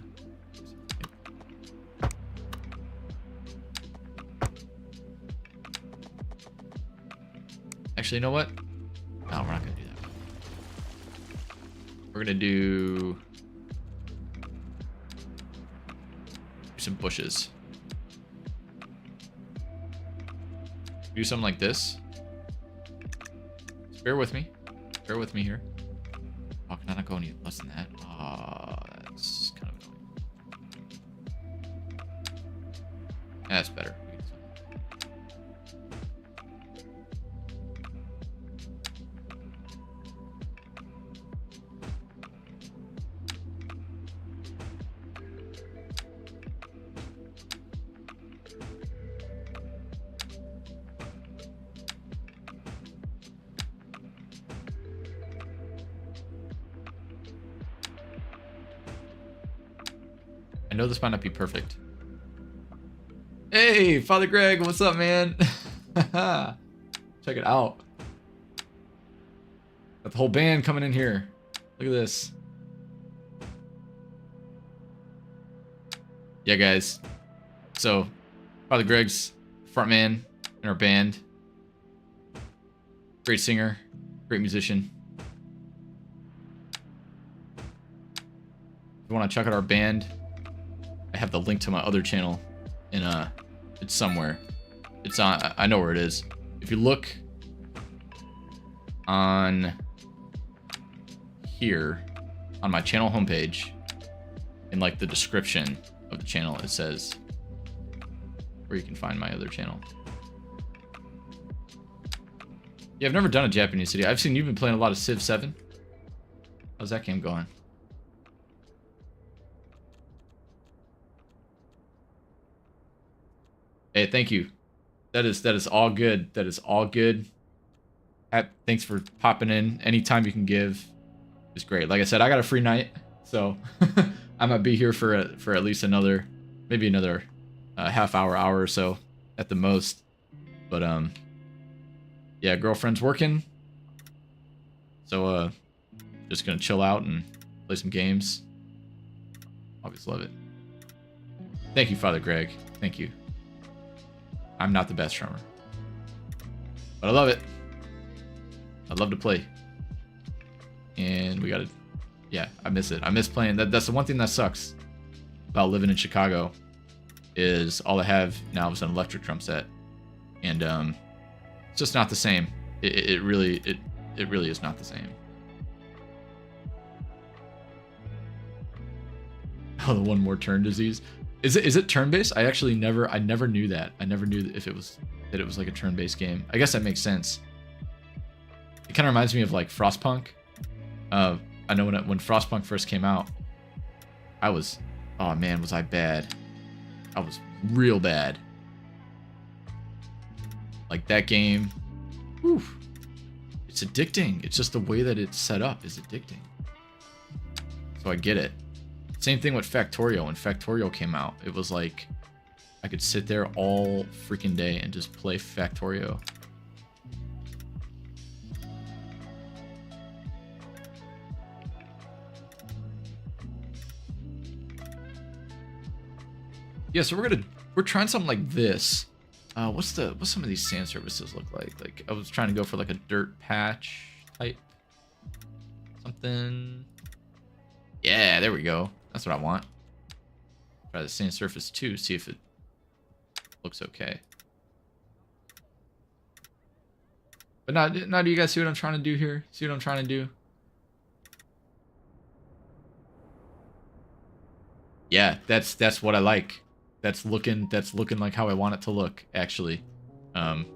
Actually, you know what? No, we're not gonna do that. We're gonna do some bushes. Do something like this. Just bear with me. Bear with me here. Oh, can I not go any less than that? That's kind of annoying. That's better. I know this might not be perfect. Hey, Father Greg, what's up, man? Check it out. Got the whole band coming in here. Look at this. Yeah, guys. So, Father Greg's frontman in our band. Great singer, great musician. If you want to check out our band, I have the link to my other channel, and it's somewhere. It's on. I know where it is. If you look on here on my channel homepage, in like the description of the channel, it says where you can find my other channel. Yeah, I've never done a Japanese city. I've seen you've been playing a lot of Civ 7. How's that game going? Hey, thank you. That is all good. That is all good. Thanks for popping in. Anytime you can give is great. Like I said, I got a free night, so I might be here for at least maybe another half hour or so at the most. But yeah, girlfriend's working, so just gonna chill out and play some games. Always love it. Thank you, Father Greg. Thank you. I'm not the best drummer, but I love it. I love to play, and we gotta. Yeah, I miss it. I miss playing. That's the one thing that sucks about living in Chicago, is all I have now is an electric drum set, and it's just not the same. It really is not the same. Oh, the one more turn disease. Is it turn-based? I never knew that. I never knew if it was like a turn-based game. I guess that makes sense. It kind of reminds me of like Frostpunk. I know when Frostpunk first came out, oh man, was I bad. I was real bad. Like that game, whew, it's addicting. It's just the way that it's set up is addicting. So I get it. Same thing with Factorio. When Factorio came out, it was like I could sit there all freaking day and just play Factorio. Yeah, so we're trying something like this. What's some of these sand surfaces look like? Like I was trying to go for like a dirt patch type something. Yeah, there we go. That's what I want. Try the sand surface too, see if it looks okay. But now do you guys see what I'm trying to do here? See what I'm trying to do? Yeah, that's what I like. That's looking like how I want it to look, actually. Coming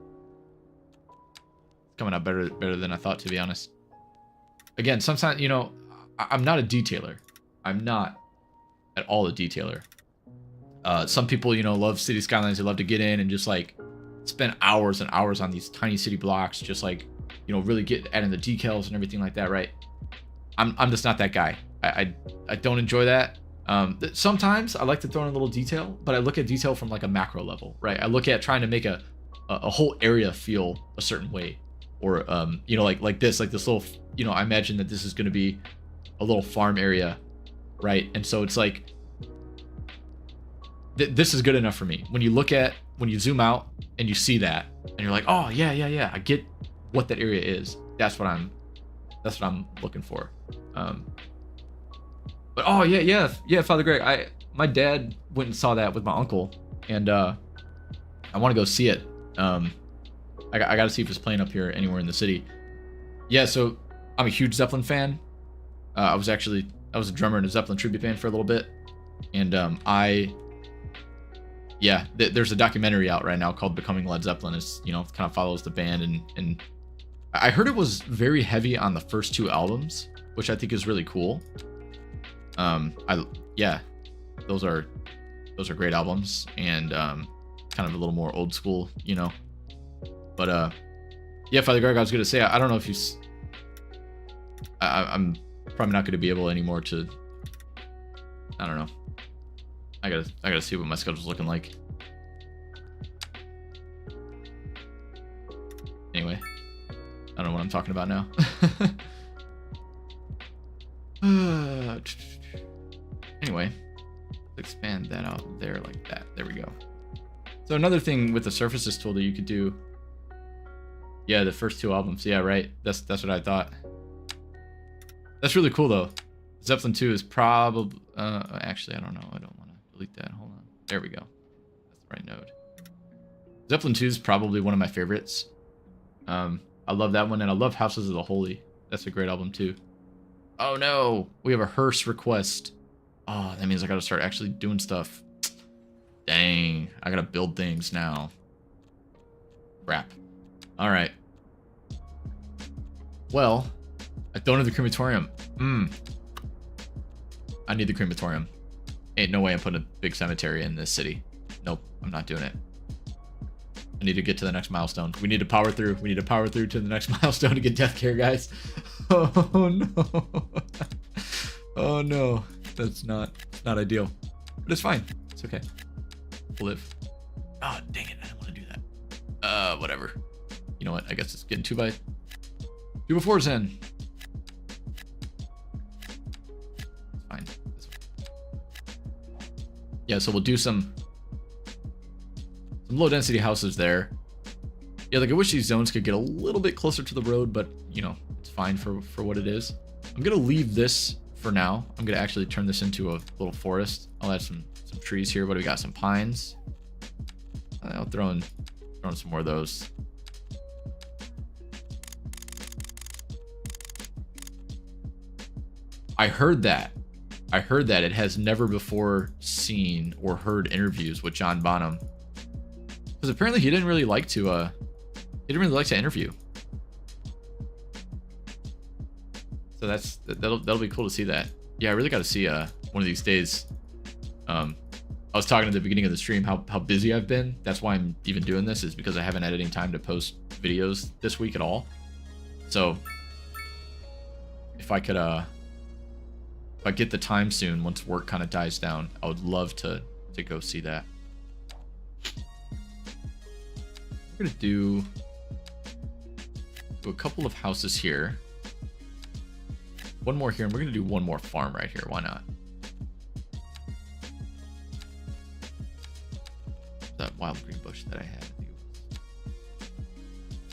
out better than I thought, to be honest. Again, sometimes, you know, I'm not a detailer. I'm not at all a detailer. Some people, you know, love city skylines. They love to get in and just like spend hours and hours on these tiny city blocks, just like, you know, really get adding the decals and everything like that, right? I'm just not that guy. I don't enjoy that. Sometimes I like to throw in a little detail, but I look at detail from like a macro level, right? I look at trying to make a whole area feel a certain way, or you know, like this little, you know, I imagine that this is going to be a little farm area, right? And so it's like this is good enough for me. When you zoom out and you see that, and you're like, oh yeah, I get what that area is. That's what I'm looking for. But oh yeah, Father Greg, my dad went and saw that with my uncle, and I want to go see it. I got to see if it's playing up here anywhere in the city. Yeah, so I'm a huge Zeppelin fan. I was a drummer in a Zeppelin tribute band for a little bit, and there's a documentary out right now called Becoming Led Zeppelin. It's, you know, kind of follows the band, and I heard it was very heavy on the first two albums, which I think is really cool. Those are great albums, and kind of a little more old school, you know. But yeah, Father Greg, I was gonna say, I don't know if I'm probably not gonna be able anymore to. I don't know. I gotta see what my schedule's looking like. Anyway, I don't know what I'm talking about now. Anyway, let's expand that out there like that. There we go. So another thing with the surfaces tool that you could do. Yeah, the first two albums. Yeah, right. That's what I thought. That's really cool though. Zeppelin 2 is probably actually, I don't know. I don't want to delete that. Hold on. There we go. That's the right node. Zeppelin 2 is probably one of my favorites. I love that one, and I love Houses of the Holy. That's a great album too. Oh no, we have a hearse request. Oh, that means I gotta start actually doing stuff. Dang, I gotta build things now. Crap. All right. Well, I don't have the crematorium. I need the crematorium. Ain't no way I'm putting a big cemetery in this city. Nope, I'm not doing it. I need to get to the next milestone. We need to power through. We need to power through to the next milestone to get death care, guys. Oh no. Oh no. That's not ideal. But it's fine. It's okay. We'll live. Oh, dang it. I don't want to do that. Whatever. You know what? I guess it's getting 2x4s in. It's fine. That's fine. Yeah, so we'll do some low density houses there. Yeah, like I wish these zones could get a little bit closer to the road, but you know, it's fine for what it is. I'm gonna leave this for now. I'm gonna actually turn this into a little forest. I'll add some trees here. What do we got? Some pines. I'll throw in some more of those. I heard that it has never before seen or heard interviews with John Bonham, because apparently he didn't really like to interview. So that'll be cool to see that. Yeah, I really got to see one of these days. I was talking at the beginning of the stream how busy I've been. That's why I'm even doing this, is because I haven't had any time to post videos this week at all. So if I could if I get the time soon, once work kind of dies down, I would love to go see that. We're gonna do a couple of houses here. One more here, and we're gonna do one more farm right here. Why not? That wild green bush that I had.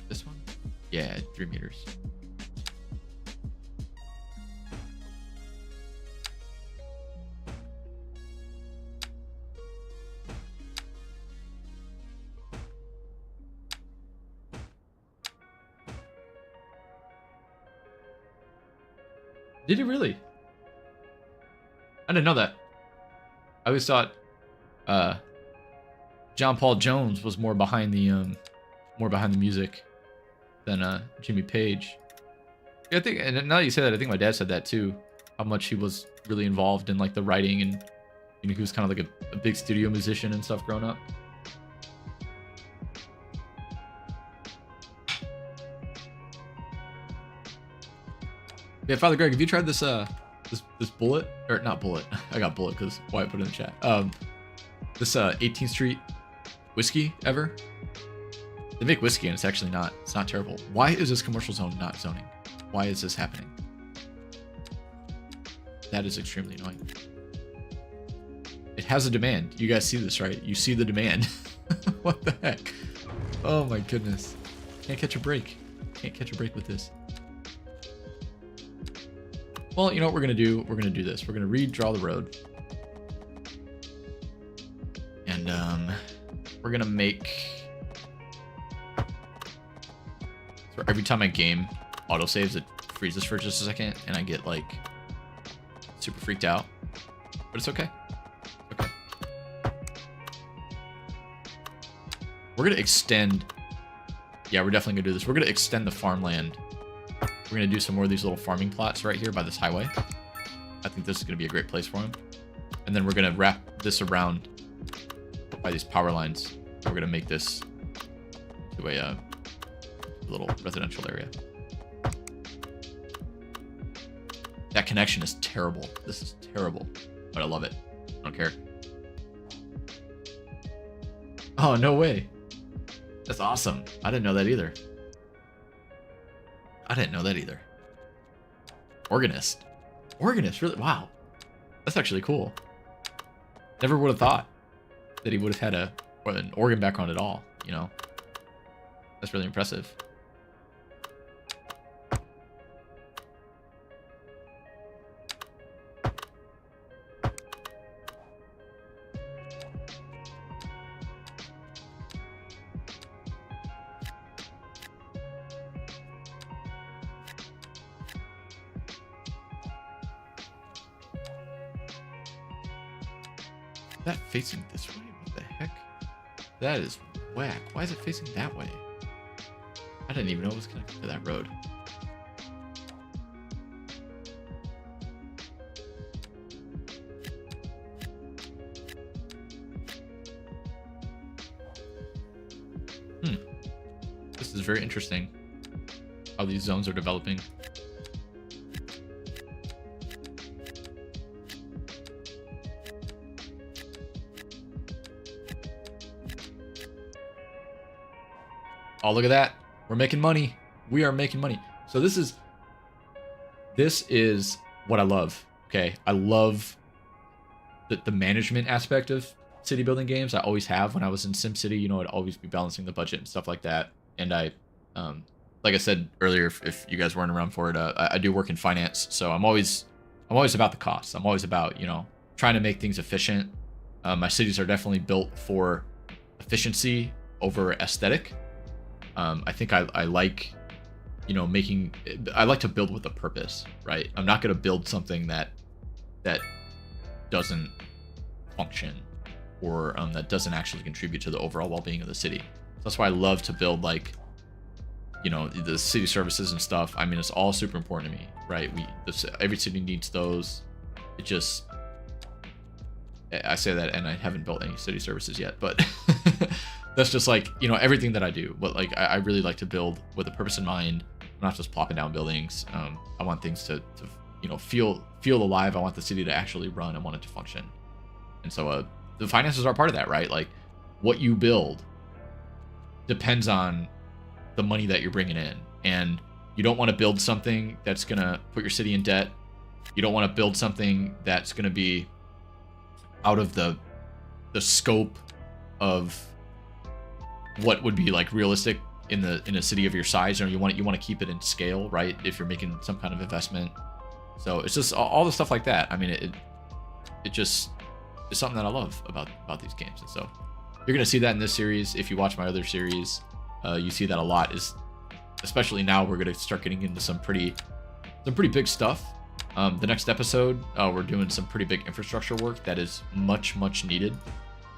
This one? Yeah, 3 meters. Did he really? I didn't know that. I always thought John Paul Jones was more behind the music than Jimmy Page. Yeah, I think, and now that you say that, I think my dad said that too. How much he was really involved in like the writing, and you know, he was kind of like a big studio musician and stuff growing up. Yeah, Father Greg, have you tried this this bullet, or not bullet? I got bullet because Wyatt put it in the chat. This 18th Street whiskey ever? They make whiskey and it's not terrible. Why is this commercial zone not zoning? Why is this happening? That is extremely annoying. It has a demand. You guys see this, right? You see the demand. What the heck? Oh my goodness. Can't catch a break. Can't catch a break with this. Well, you know what we're going to do? We're going to do this. We're going to redraw the road. And we're going to make... So every time I game autosaves, it freezes for just a second, and I get, like, super freaked out. But it's okay. Okay. We're going to extend... Yeah, we're definitely going to do this. We're going to extend the farmland. We're going to do some more of these little farming plots right here by this highway. I think this is going to be a great place for them. And then we're going to wrap this around by these power lines. We're going to make this into a little residential area. That connection is terrible. This is terrible, but I love it. I don't care. Oh, no way. That's awesome. I didn't know that either. I didn't know that either. Organist. Organist, really? Wow. That's actually cool. Never would have thought that he would have had an organ background at all, you know? That's really impressive. That facing this way? What the heck? That is whack. Why is it facing that way? I didn't even know it was connected to that road. This is very interesting how these zones are developing. Oh, look at that. We're making money. We are making money. So this is what I love. Okay. I love the management aspect of city building games. I always have. When I was in SimCity, you know, I'd always be balancing the budget and stuff like that. And I, like I said earlier, if you guys weren't around for it, I do work in finance. So I'm always about the costs. I'm always about, you know, trying to make things efficient. My cities are definitely built for efficiency over aesthetic. I think I like, you know, I like to build with a purpose, right? I'm not going to build something that doesn't function or that doesn't actually contribute to the overall well-being of the city. So that's why I love to build, like, you know, the city services and stuff. I mean, it's all super important to me, right? Every city needs those. It just, I say that and I haven't built any city services yet, but that's just like, you know, everything that I do. But like, I really like to build with a purpose in mind. I'm not just plopping down buildings. I want things to you know, feel alive. I want the city to actually run. I want it to function. And so the finances are part of that, right? Like, what you build depends on the money that you're bringing in. And you don't want to build something that's going to put your city in debt. You don't want to build something that's going to be out of the scope of what would be like realistic in a city of your size. You know, you want to keep it in scale, right? If you're making some kind of investment. So it's just all the stuff like that. I mean, it just is something that I love about these games. And so you're gonna see that in this series. If you watch my other series, you see that a lot. Is especially now we're gonna start getting into some pretty big stuff. The next episode, we're doing some pretty big infrastructure work that is much needed.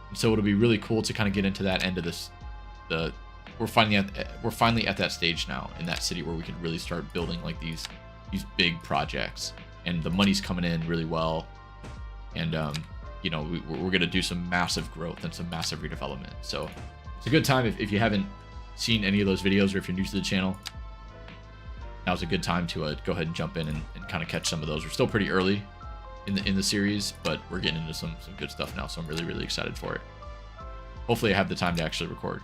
And so it'll be really cool to kind of get into that end of this. We're finally at that stage now in that city where we can really start building like these big projects, and the money's coming in really well. And you know, we're gonna do some massive growth and some massive redevelopment. So it's a good time if you haven't seen any of those videos, or if you're new to the channel. Now's a good time to go ahead and jump in and kind of catch some of those. We're still pretty early in the series, but we're getting into some good stuff now, so I'm really excited for it. Hopefully I have the time to actually record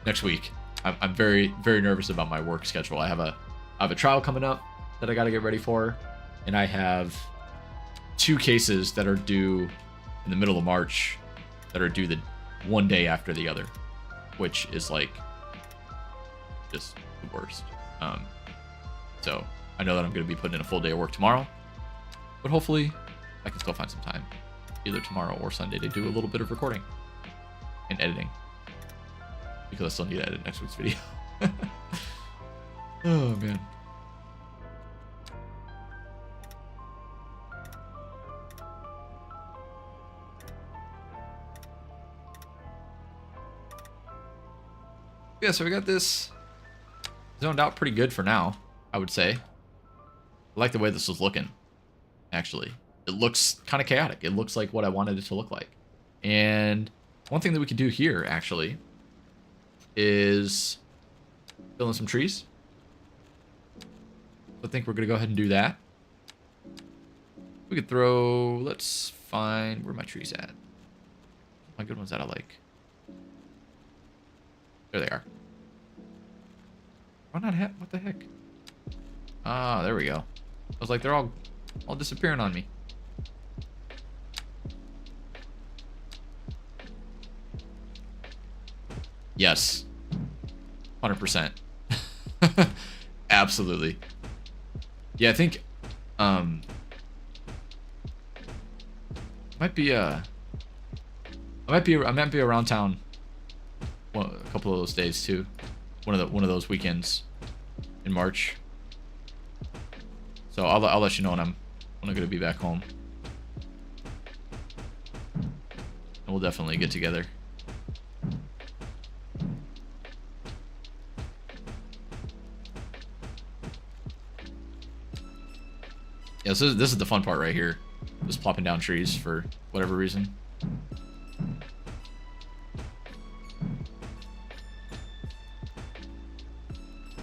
next week. I'm very nervous about my work schedule. I have a trial coming up that I got to get ready for, and I have 2 cases that are due in the middle of March that are due the one day after the other, which is like just the worst. So I know that I'm going to be putting in a full day of work tomorrow, but hopefully I can still find some time either tomorrow or Sunday to do a little bit of recording and editing, because I still need to edit next week's video. Oh man. Yeah, so we got this zoned out pretty good for now, I would say. I like the way this is looking, actually. It looks kind of chaotic. It looks like what I wanted it to look like. And one thing that we could do here, actually, is fill in some trees. I think we're going to go ahead and do that. We could throw, let's find, where are my trees at? My good ones that I like. There they are. Why not hit? What the heck? Ah, there we go. I was like, they're all disappearing on me. Yes. 100%. Absolutely. Yeah, I think I might be around town a couple of those days too. One of those weekends in March. So I'll let you know when I'm gonna be back home. And we'll definitely get together. Yeah, so this is the fun part right here. Just plopping down trees for whatever reason.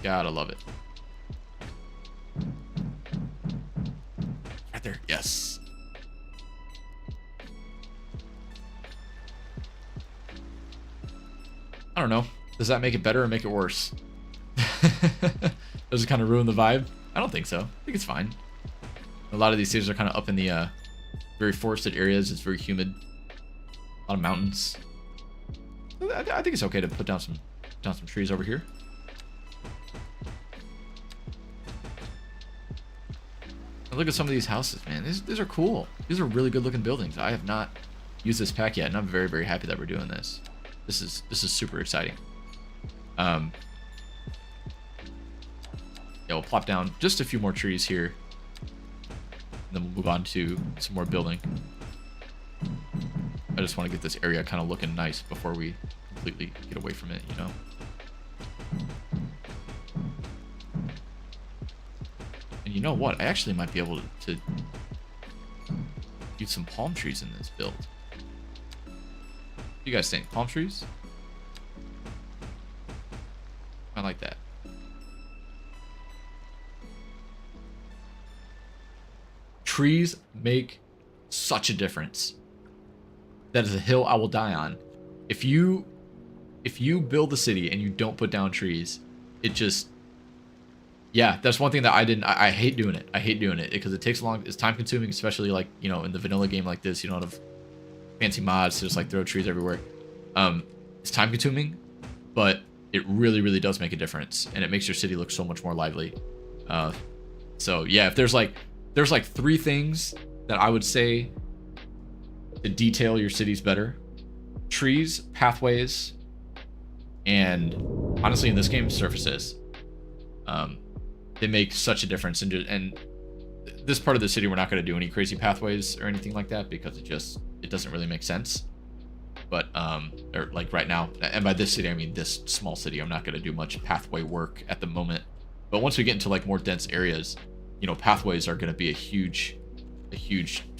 Gotta love it. Right there. Yes. I don't know. Does that make it better or make it worse? Does it kind of ruin the vibe? I don't think so. I think it's fine. A lot of these cities are kind of up in the very forested areas. It's very humid. A lot of mountains. I think it's okay to put down some trees over here. Look at some of these houses, man. These are cool. These are really good looking buildings. I have not used this pack yet, and I'm very happy that we're doing this. This is super exciting. Yeah, we'll plop down just a few more trees here, and then we'll move on to some more building. I just want to get this area kind of looking nice before we completely get away from it, you know? And you know what? I actually might be able to use some palm trees in this build. What do you guys think? Palm trees? I like that. Trees make such a difference. That is a hill I will die on. If you build the city and you don't put down trees, it just, yeah, that's one thing that I hate doing it. I hate doing it because it takes a long, it's time consuming, especially like, you know, in the vanilla game like this, you don't have fancy mods to just like throw trees everywhere. It's time consuming, but it really does make a difference, and it makes your city look so much more lively. So yeah, if there's like 3 things that I would say to detail your cities better: trees, pathways, and honestly in this game, surfaces. They make such a difference, and this part of the city, we're not going to do any crazy pathways or anything like that because it doesn't really make sense. But, or like right now, and by this city, I mean this small city, I'm not going to do much pathway work at the moment. But once we get into like more dense areas, you know, pathways are going to be a huge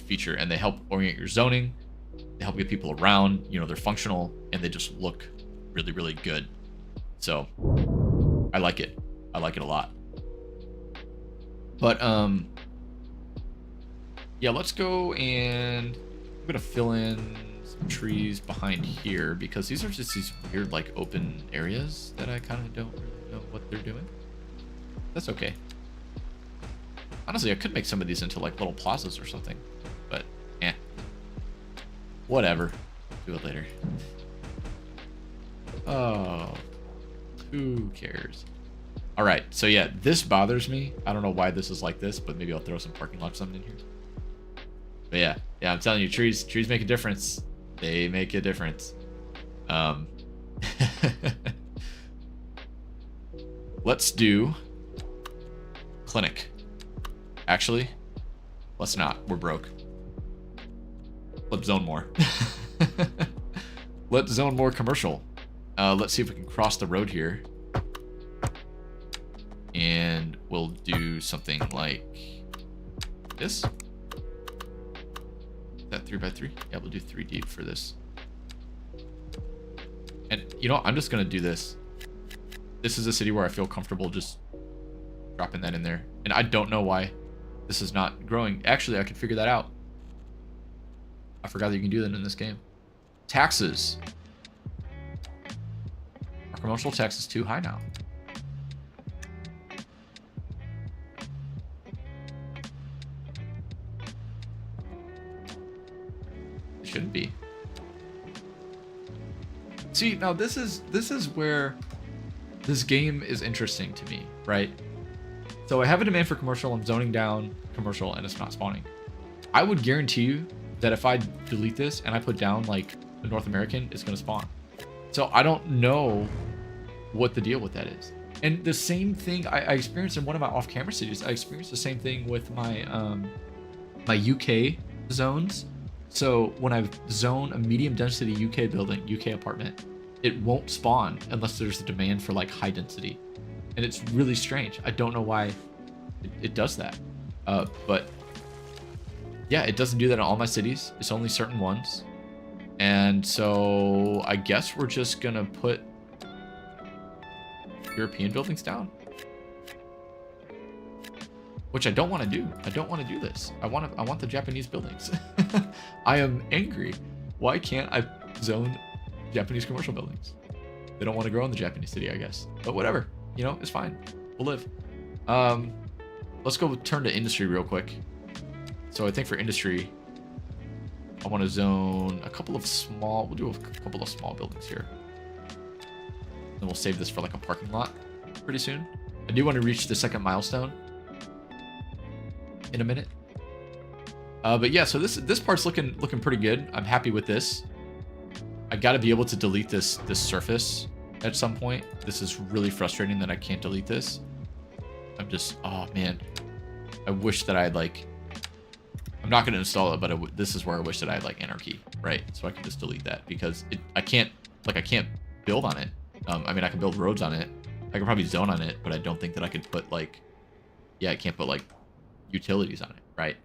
feature, and they help orient your zoning. They help get people around, you know, they're functional, and they just look really, really good. So I like it. I like it a lot. But, yeah, let's go, and I'm going to fill in some trees behind here because these are just these weird, like, open areas that I kind of don't really know what they're doing. That's okay. Honestly, I could make some of these into, like, little plazas or something, but, eh. Whatever. Do it later. Oh, who cares? All right, so yeah, this bothers me. I don't know why this is like this, but maybe I'll throw some parking lot something in here. But yeah, I'm telling you, trees make a difference. They make a difference. Let's do clinic. Actually, let's not. We're broke. Let's zone more. Let's zone more commercial. Let's see if we can cross the road here. And we'll do something like this. Is that 3x3? Yeah, we'll do 3 deep for this. And you know, I'm just gonna do this. This is a city where I feel comfortable just dropping that in there. And I don't know why this is not growing. Actually, I could figure that out. I forgot that you can do that in this game. Taxes. Our commercial tax is too high now. It shouldn't be. See, now this is where this game is interesting to me, right? So I have a demand for commercial, I'm zoning down commercial, and it's not spawning. I would guarantee you that if I delete this and I put down like the North American, it's gonna spawn. So I don't know what the deal with that is. And the same thing I experienced in one of my off-camera cities. I experienced the same thing with my my UK zones. So when I zone a medium density UK building, UK apartment, it won't spawn unless there's a demand for like high density. And it's really strange. I don't know why it does that. But yeah, it doesn't do that in all my cities. It's only certain ones. And so I guess we're just gonna put European buildings down. Which I don't want to do. I don't want to do this. I want the Japanese buildings. I am angry. Why can't I zone Japanese commercial buildings? They don't want to grow in the Japanese city, I guess. But whatever. You know, it's fine. We'll live. Let's go turn to industry real quick. So I think for industry, I want to zone a couple of small, we'll do a couple of small buildings here. Then we'll save this for like a parking lot pretty soon. I do want to reach the second milestone in a minute. But yeah, so this part's looking pretty good. I'm happy with this. I got to be able to delete this surface at some point. This is really frustrating that I can't delete this. I'm just, oh man, I wish that I had like, I'm not going to install it, but this is where I wish that I had like anarchy, right? So I can just delete that because I can't build on it. I mean, I can build roads on it. I can probably zone on it, but I don't think that I could put like, yeah, I can't put like utilities on it, right?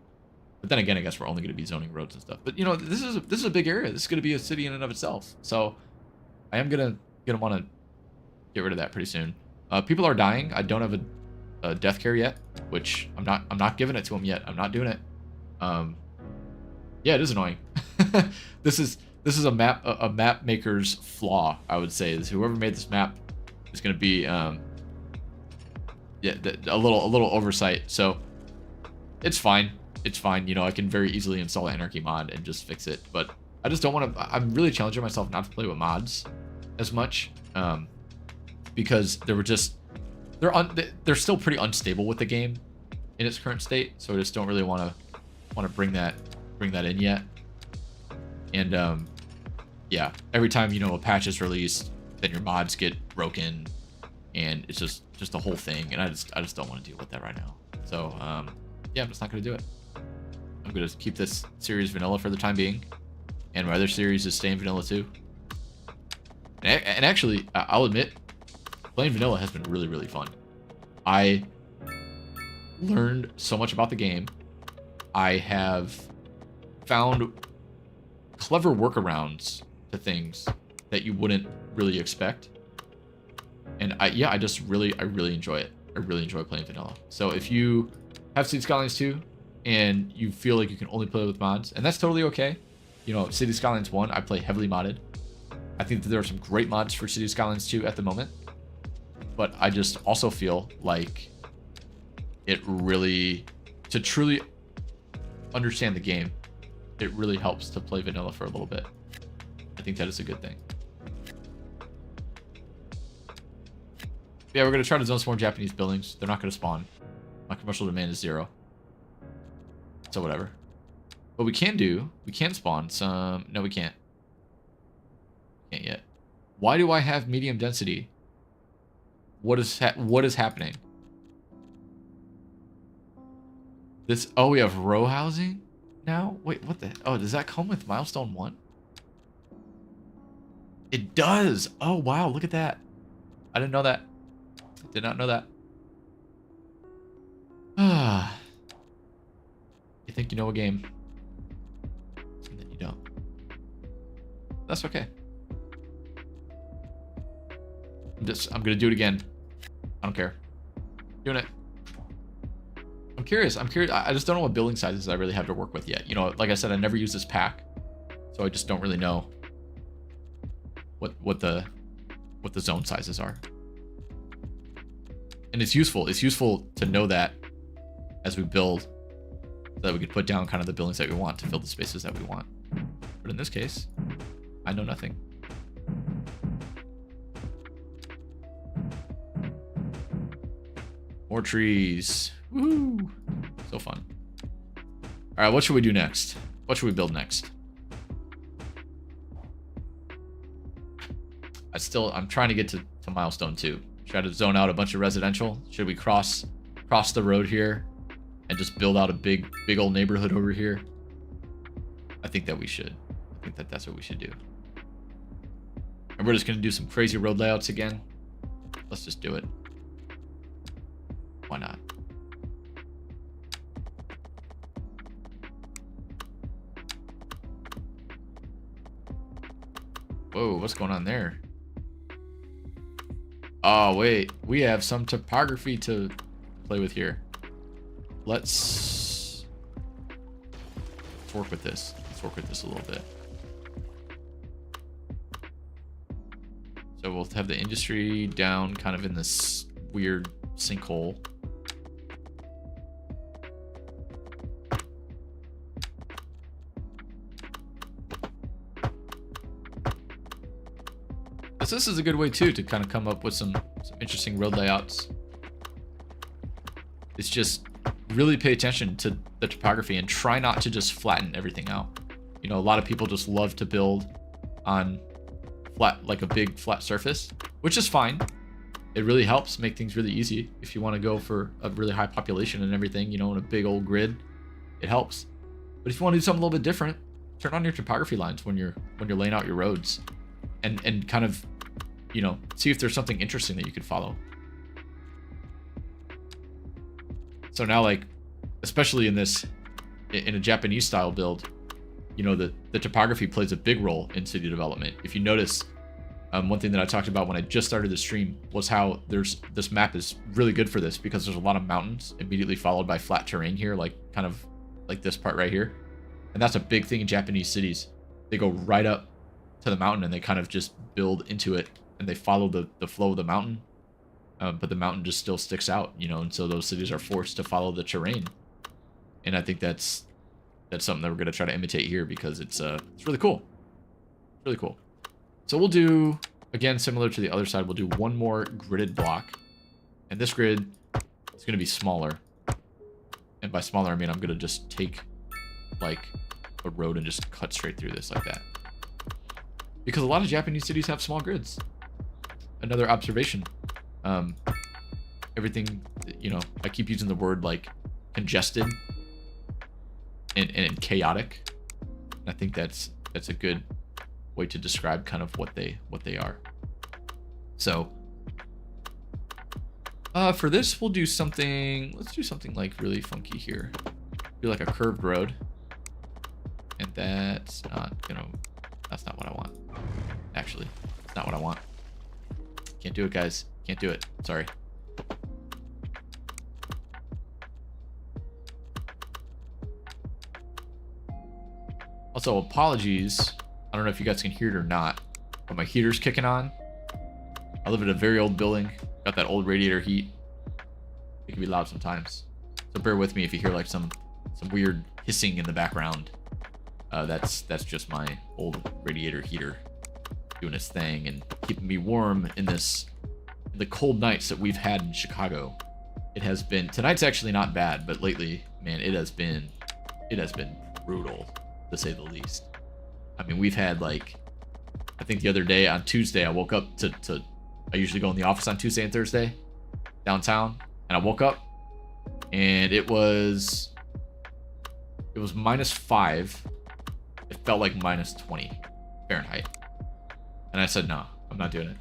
But then again, I guess we're only going to be zoning roads and stuff. But you know, this is a big area. This is going to be a city in and of itself. So I am gonna want to get rid of that pretty soon. People are dying. I don't have a death care yet, which I'm not giving it to them yet. I'm not doing it. Yeah, it is annoying. This is a map maker's flaw, I would say. Is whoever made this map is going to be yeah, a little oversight. So it's fine. It's fine. You know, I can very easily install Anarchy mod and just fix it. But I just don't want to. I'm really challenging myself not to play with mods as much, because they're still pretty unstable with the game in its current state. So I just don't really want to bring that in yet. And yeah, every time, you know, a patch is released, then your mods get broken, and it's just the whole thing. And I just don't want to deal with that right now. So yeah, I'm just not going to do it. I'm going to keep this series vanilla for the time being. And my other series is staying vanilla too. And actually, I'll admit, playing vanilla has been really, really fun. I learned so much about the game. I have found clever workarounds to things that you wouldn't really expect. And I really enjoy it. I really enjoy playing vanilla. So if you have City Skylines 2 and you feel like you can only play with mods, and that's totally okay. You know, City Skylines 1, I play heavily modded. I think that there are some great mods for City Skylines 2 at the moment. But I just also feel like it really, to truly understand the game, it really helps to play vanilla for a little bit. I think that is a good thing. Yeah, we're going to try to zone some more Japanese buildings. They're not going to spawn. My commercial demand is 0. So whatever. But we can spawn some... No, we can't. Can't yet. Why do I have medium density? What is happening? This... Oh, we have row housing now? Wait, what the... Oh, does that come with milestone 1? It does! Oh, wow, look at that. I didn't know that. Did not know that. Ah. You think you know a game. And then you don't. That's okay. I'm gonna do it again. I don't care. Doing it. I'm curious. I just don't know what building sizes I really have to work with yet. You know, like I said, I never use this pack, so I just don't really know what the zone sizes are. And it's useful. It's useful to know that as we build, so that we can put down kind of the buildings that we want to fill the spaces that we want. But in this case, I know nothing. More trees. Woo! So fun. All right, what should we do next? What should we build next? I'm trying to get to milestone 2. Try to zone out a bunch of residential. Should we cross the road here and just build out a big old neighborhood over here? I think that we should. I think that that's what we should do. And we're just going to do some crazy road layouts again. Let's just do it. Why not? Whoa, what's going on there? Oh, wait. We have some topography to play with here. Let's work with this. Let's work with this a little bit. So we'll have the industry down kind of in this weird sinkhole. This is a good way too to kind of come up with some interesting road layouts. It's just really pay attention to the topography and try not to just flatten everything out. You know, a lot of people just love to build on flat, like a big flat surface, which is fine. It really helps make things really easy if you want to go for a really high population and everything, you know, in a big old grid. It helps. But if you want to do something a little bit different, turn on your topography lines when you're laying out your roads and kind of, you know, see if there's something interesting that you could follow. So now, like, especially in a Japanese style build, you know, the topography plays a big role in city development. If you notice, one thing that I talked about when I just started the stream was how this map is really good for this because there's a lot of mountains immediately followed by flat terrain here, like kind of like this part right here. And that's a big thing in Japanese cities. They go right up to the mountain and they kind of just build into it and they follow the flow of the mountain. But the mountain just still sticks out, you know, and so those cities are forced to follow the terrain. And I think that's something that we're going to try to imitate here because it's really cool. Really cool. So we'll do, again, similar to the other side, we'll do one more gridded block. And this grid is going to be smaller. And by smaller, I mean I'm going to just take, like, a road and just cut straight through this like that. Because a lot of Japanese cities have small grids. Another observation. Everything, you know, I keep using the word, like, congested and chaotic. I think that's a good way to describe kind of what they are. So for this, we'll do something. Let's do something like really funky here. Do like a curved road, and that's not what I want. Actually, it's not what I want. Can't do it, guys. Can't do it. Sorry. Also, apologies. I don't know if you guys can hear it or not, but my heater's kicking on. I live in a very old building. Got that old radiator heat. It can be loud sometimes. So bear with me if you hear like some weird hissing in the background. That's just my old radiator heater doing its thing and keeping me warm in the cold nights that we've had in Chicago. It has been, tonight's actually not bad, but lately, man, it has been brutal, to say the least. I mean, we've had like, I think the other day on Tuesday, I woke up to I usually go in the office on Tuesday and Thursday downtown, and I woke up and it was -5. It felt like -20 Fahrenheit. And I said, no, I'm not doing it.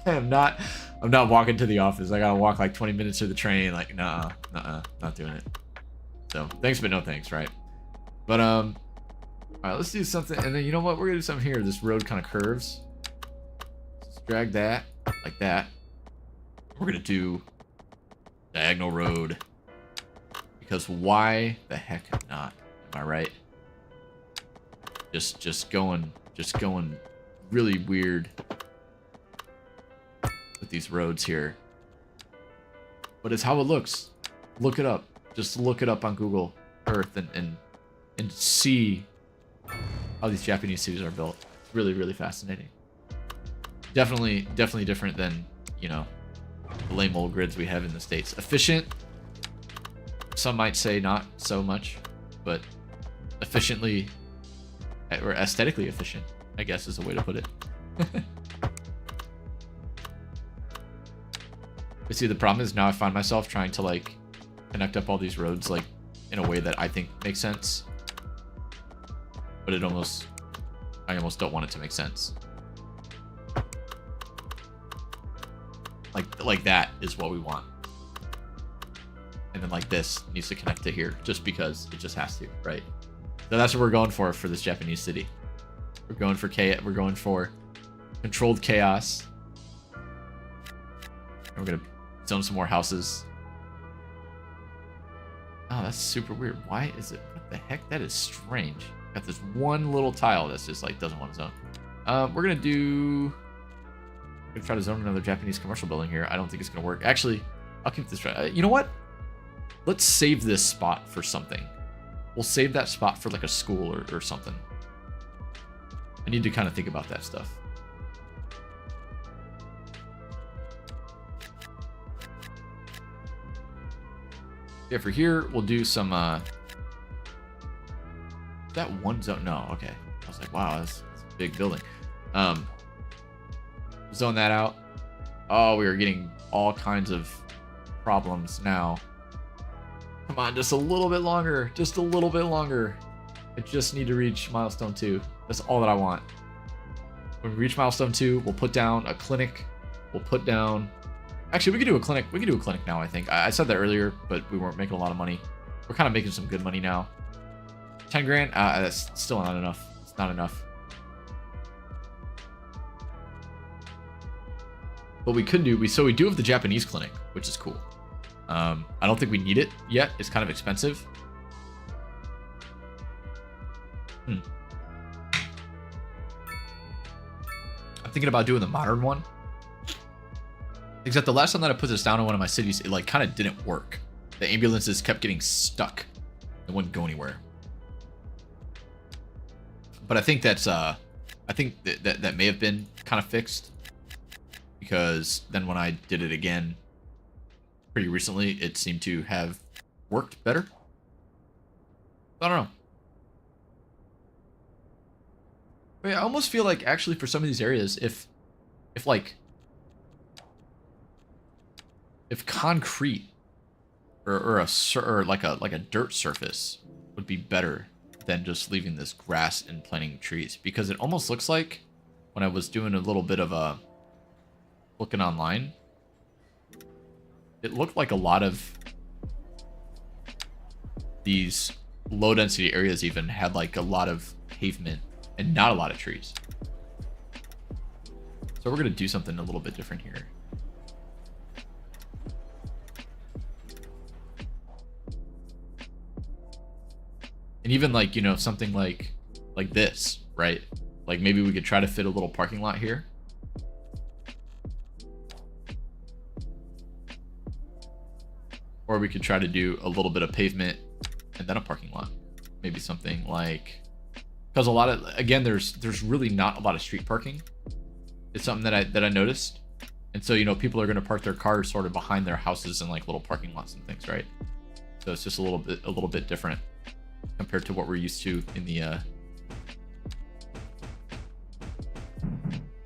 I'm not walking to the office. I gotta walk like 20 minutes to the train. Like, not doing it. So thanks, but no thanks, right? But all right, let's do something. And then you know what? We're gonna do something here. This road kind of curves. Let's drag that like that. We're gonna do diagonal road, because why the heck not? Am I right? Just going really weird with these roads here. But it's how it looks. Look it up. Just look it up on Google Earth and see how these Japanese cities are built. It's really, really fascinating. Definitely different than, you know, the lame old grids we have in the States. Efficient. Some might say not so much, but efficiently or aesthetically efficient, I guess is a way to put it. But see, the problem is now I find myself trying to like connect up all these roads like in a way that I think makes sense, but I almost don't want it to make sense. Like that is what we want, and then like this needs to connect to here just because it just has to, right? So that's what we're going for this Japanese city. We're going for controlled chaos. And we're gonna zone some more houses. Oh, that's super weird. Why is it? What the heck? That is strange. Got this one little tile that's just like doesn't want to zone. We're gonna try to zone another Japanese commercial building here. I don't think it's gonna work. Actually, I'll keep this right. You know what? Let's save this spot for something. We'll save that spot for like a school or something. I need to kind of think about that stuff. Yeah, for here, we'll do some, that one zone, no, okay. I was like, wow, that's a big building. Zone that out. Oh, we are getting all kinds of problems now. Come on, just a little bit longer. Just a little bit longer. I just need to reach milestone 2. That's all that I want. When we reach milestone 2, we'll put down a clinic. We'll put down... Actually, we could do a clinic. We could do a clinic now, I think. I said that earlier, but we weren't making a lot of money. We're kind of making some good money now. 10 grand? That's still not enough. It's not enough. But we could do... So we do have the Japanese clinic, which is cool. I don't think we need it yet. It's kind of expensive. I'm thinking about doing the modern one. Except the last time that I put this down in one of my cities, it like kind of didn't work. The ambulances kept getting stuck. They wouldn't go anywhere. But I think that's I think that may have been kind of fixed, because then when I did it again pretty recently, it seemed to have worked better. I don't know. But yeah, I almost feel like actually for some of these areas, if concrete or like a dirt surface would be better than just leaving this grass and planting trees, because it almost looks like when I was doing a little bit of a looking online, it looked like a lot of these low density areas even had like a lot of pavement and not a lot of trees. So we're going to do something a little bit different here. And even like, you know, something like this, right? Like maybe we could try to fit a little parking lot here. Or we could try to do a little bit of pavement and then a parking lot. Maybe something like, because a lot of, again, there's really not a lot of street parking. It's something that I noticed. And so, you know, people are going to park their cars sort of behind their houses in like little parking lots and things, right? So it's just a little bit different compared to what we're used to in the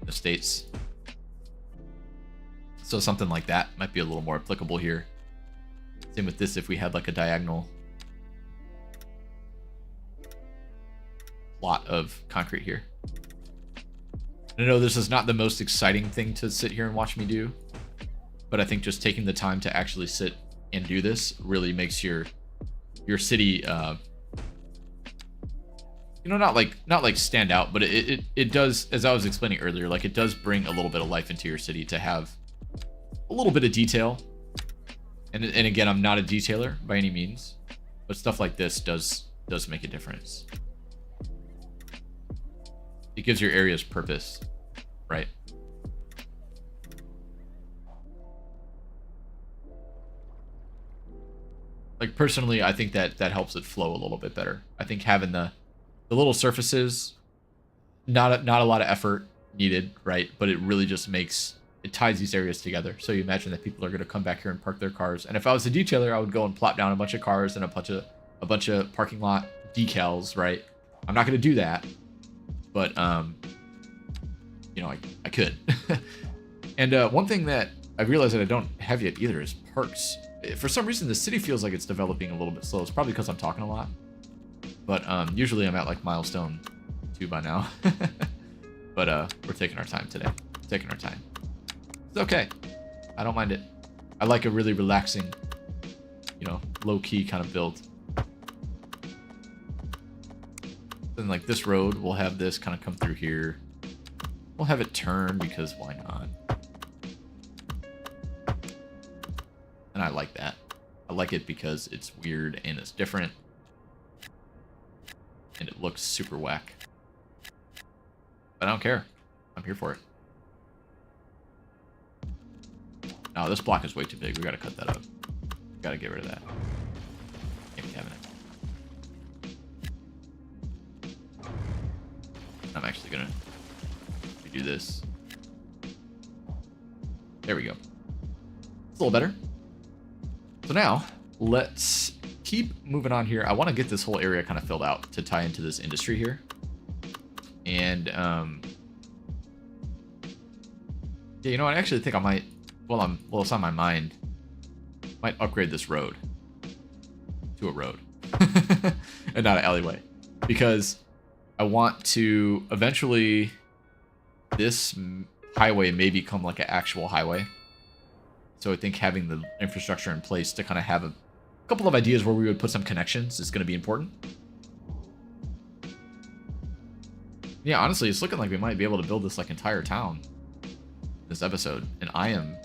States. So something like that might be a little more applicable here. Same with this, if we had like a diagonal plot of concrete here. I know this is not the most exciting thing to sit here and watch me do, but I think just taking the time to actually sit and do this really makes your city you know, not like stand out, but it does, as I was explaining earlier, like it does bring a little bit of life into your city to have a little bit of detail. And again, I'm not a detailer by any means, but stuff like this does make a difference. It gives your areas purpose, right? Like personally, I think that helps it flow a little bit better. I think having the little surfaces, not a lot of effort needed, right? But it really just it ties these areas together. So you imagine that people are going to come back here and park their cars. And if I was a detailer, I would go and plop down a bunch of cars and a bunch of parking lot decals, right? I'm not going to do that, but you know, I could. And one thing that I realized that I don't have yet either is parks. For some reason, the city feels like it's developing a little bit slow. It's probably because I'm talking a lot. But usually I'm at like milestone 2 by now. But we're taking our time today. Taking our time. It's okay. I don't mind it. I like a really relaxing, you know, low-key kind of build. Then like this road, we'll have this kind of come through here. We'll have it turn because why not? And I like that. I like it because it's weird and it's different. And it looks super whack. But I don't care. I'm here for it. No, this block is way too big. We gotta cut that up. Gotta get rid of that. Can't be having it. I'm actually gonna redo this. There we go. It's a little better. So now, let's keep moving on here. I want to get this whole area kind of filled out to tie into this industry here. And yeah, you know, I actually think I might, well, it's on my mind, might upgrade this road to a road and not an alleyway, because I want to eventually, this highway may become like an actual highway. So I think having the infrastructure in place to kind of have a couple of ideas where we would put some connections is going to be important. Yeah, honestly, it's looking like we might be able to build this like entire town this episode, and I am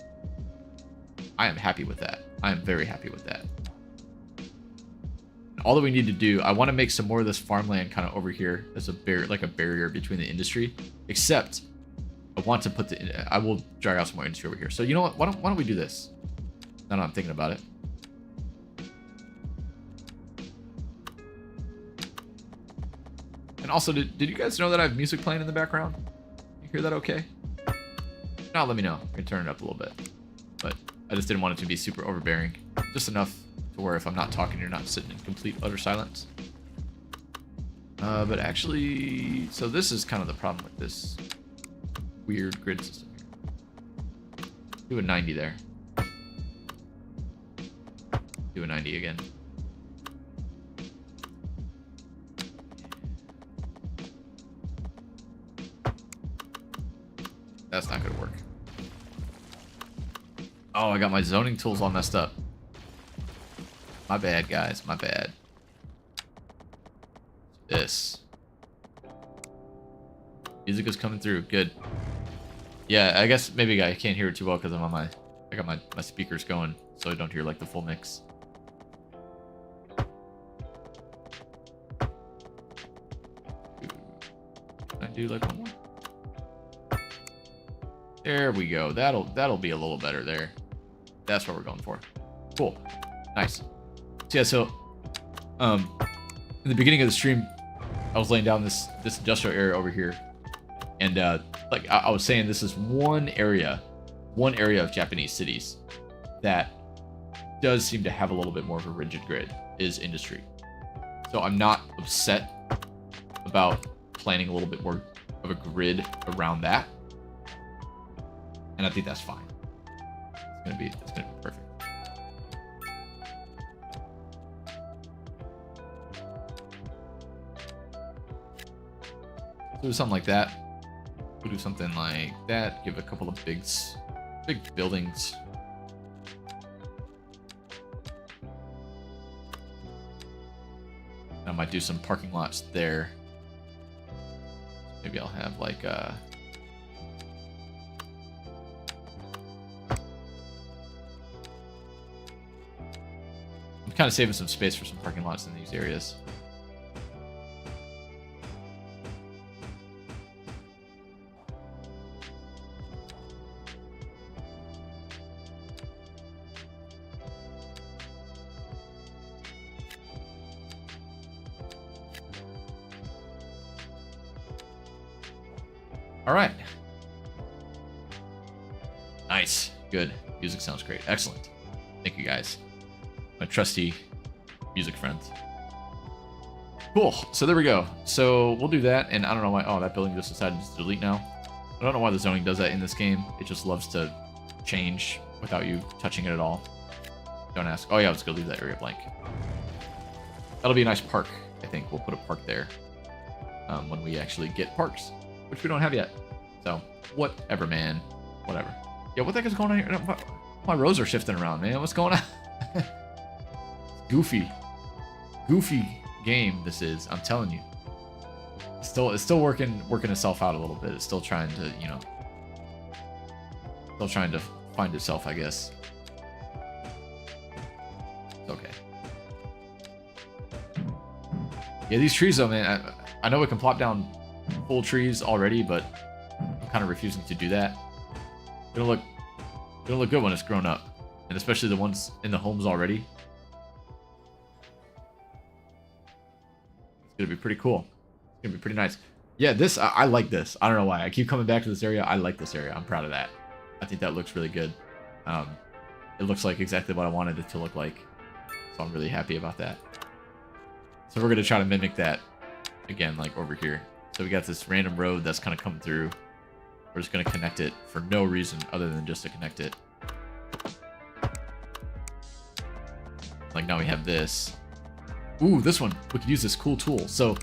happy with that. I am very happy with that. All that we need to do, I want to make some more of this farmland kind of over here as a barrier between the industry. Except, I want to put I will drag out some more industry over here. So you know what? Why don't we do this? Now that I'm thinking about it. And also, did you guys know that I have music playing in the background? You hear that okay? Now let me know. I can turn it up a little bit. But I just didn't want it to be super overbearing. Just enough to where if I'm not talking, you're not sitting in complete utter silence. But actually, so this is kind of the problem with this weird grid system here. Do a 90 there. Do a 90 again. That's not gonna work. Oh, I got my zoning tools all messed up. My bad, guys. My bad. This. Music is coming through. Good. Yeah, I guess maybe I can't hear it too well because I'm on my... I got my speakers going, so I don't hear like the full mix. Can I do like one more? There we go. That'll be a little better there. That's what we're going for. Cool. Nice. So yeah, so in the beginning of the stream, I was laying down this industrial area over here, and like I was saying, this is one area of Japanese cities that does seem to have a little bit more of a rigid grid, is industry. So I'm not upset about planning a little bit more of a grid around that. And I think that's fine. It's gonna be perfect. So do something like that. We'll do something like that. Give a couple of big buildings. I might do some parking lots there. Maybe I'll have like I'm kind of saving some space for some parking lots in these areas. All right. Nice. Good. Music sounds great. Excellent. Thank you, guys. My trusty music friends. Cool. So there we go. So we'll do that. And I don't know why. Oh, that building just decided to delete now. I don't know why the zoning does that in this game. It just loves to change without you touching it at all. Don't ask. Oh, yeah, let's go leave that area blank. That'll be a nice park. I think we'll put a park there when we actually get parks, which we don't have yet. So whatever, man. Whatever. Yeah, what the heck is going on here? My rows are shifting around, man. What's going on? Goofy game this is. I'm telling you. It's still working itself out a little bit. It's still trying to, you know, still trying to find itself, I guess. It's okay. Yeah, these trees though, man. I know we can plop down full trees already, but I'm kind of refusing to do that. It'll look good when it's grown up, and especially the ones in the homes already. It's gonna be pretty cool. It's gonna be pretty nice. Yeah, this I like this. I don't know why. I keep coming back to this area. I like this area. I'm proud of that. I think that looks really good. It looks like exactly what I wanted it to look like. So I'm really happy about that. So we're gonna try to mimic that again, like over here. So we got this random road that's kind of coming through. We're just gonna connect it for no reason other than just to connect it. Like now we have this. Ooh, this one. We could use this cool tool. So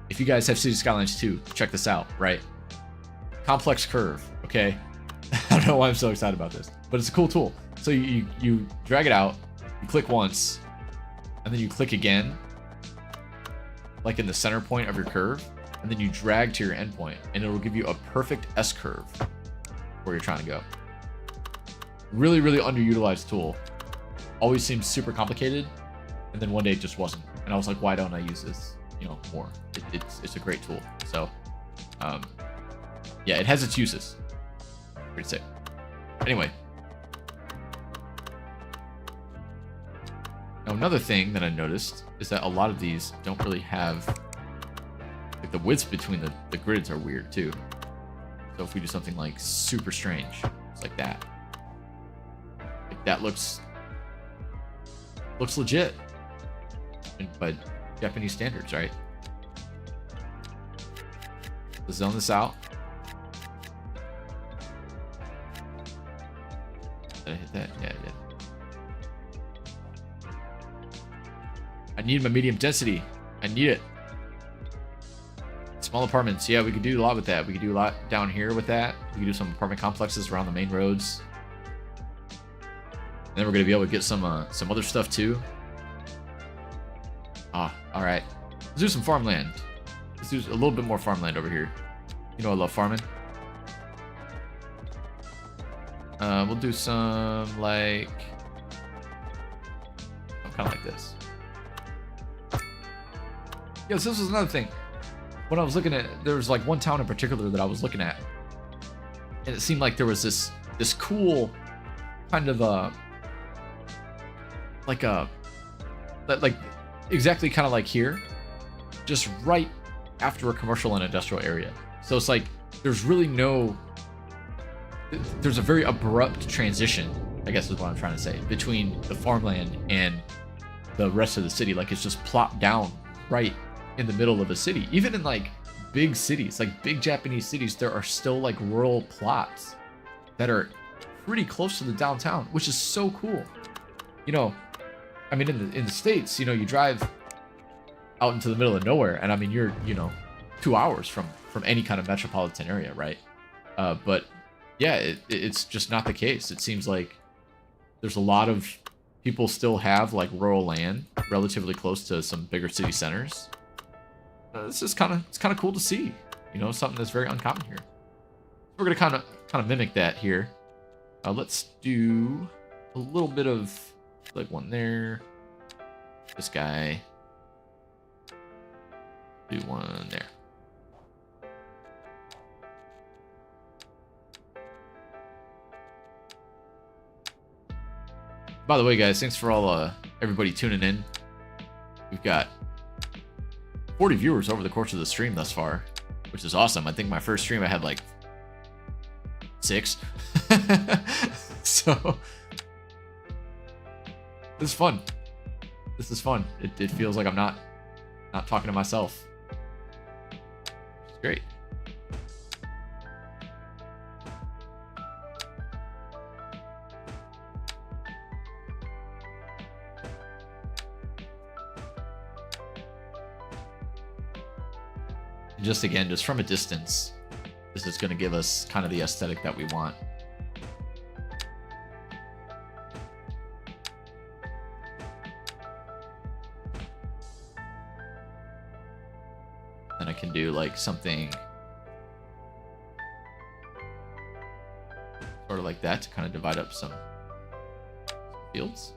if you guys have City Skylines 2, check this out, right? Complex curve, okay? I don't know why I'm so excited about this, but it's a cool tool. So you drag it out, you click once, and then you click again, like in the center point of your curve, and then you drag to your endpoint, and it will give you a perfect S-curve where you're trying to go. Really, really underutilized tool. Always seems super complicated, and then one day it just wasn't. And I was like, why don't I use this, you know, more? It's a great tool. So, yeah, it has its uses. Pretty sick. Anyway. Now, another thing that I noticed is that a lot of these don't really have, like, the widths between the grids are weird too. So if we do something like super strange, it's like that. Like that looks legit, by Japanese standards, right? Let's zone this out. Did I hit that? Yeah, I did. I need my medium density. I need it. Small apartments. Yeah, we could do a lot with that. We could do a lot down here with that. We could do some apartment complexes around the main roads. And then we're gonna be able to get some other stuff too. Ah, all right. Let's do some farmland. Let's do a little bit more farmland over here. You know I love farming. We'll do some like kind of like this. Yeah, so this was another thing. When I was looking at, there was like one town in particular that I was looking at, and it seemed like there was this cool kind of like exactly kind of like here, just right after a commercial and industrial area. So it's like there's really no, there's a very abrupt transition, I guess is what I'm trying to say, between the farmland and the rest of the city. Like it's just plopped down right in the middle of a city. Even in like big cities, like big Japanese cities, there are still like rural plots that are pretty close to the downtown, which is so cool. You know, I mean, in the States, you know, you drive out into the middle of nowhere, and I mean, you're, you know, 2 hours from any kind of metropolitan area, right? But yeah, it's just not the case. It seems like there's a lot of people still have like rural land relatively close to some bigger city centers. It's just kind of cool to see, you know, something that's very uncommon here. We're gonna kind of mimic that here. Let's do a little bit of like one there. This guy. Do one there. By the way, guys, thanks for all everybody tuning in. We've got 40 viewers over the course of the stream thus far, which is awesome. I think my first stream I had like 6. So this is fun. This is fun. It feels like I'm not talking to myself. It's great. And just again, just from a distance, this is going to give us kind of the aesthetic that we want. Then I can do like something sort of like that to kind of divide up some fields.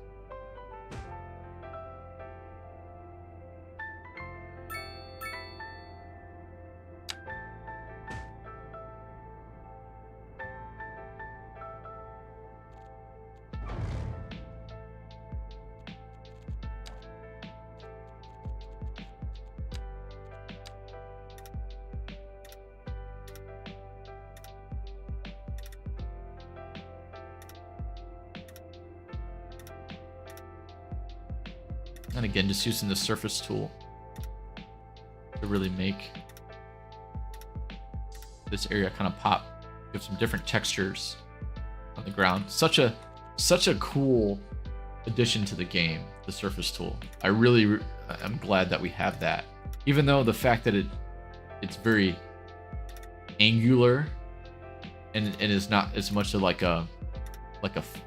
And again, just using the surface tool to really make this area kind of pop, give some different textures on the ground. Such a cool addition to the game, the surface tool. I'm glad that we have that, even though the fact that it's very angular and is not as much of like a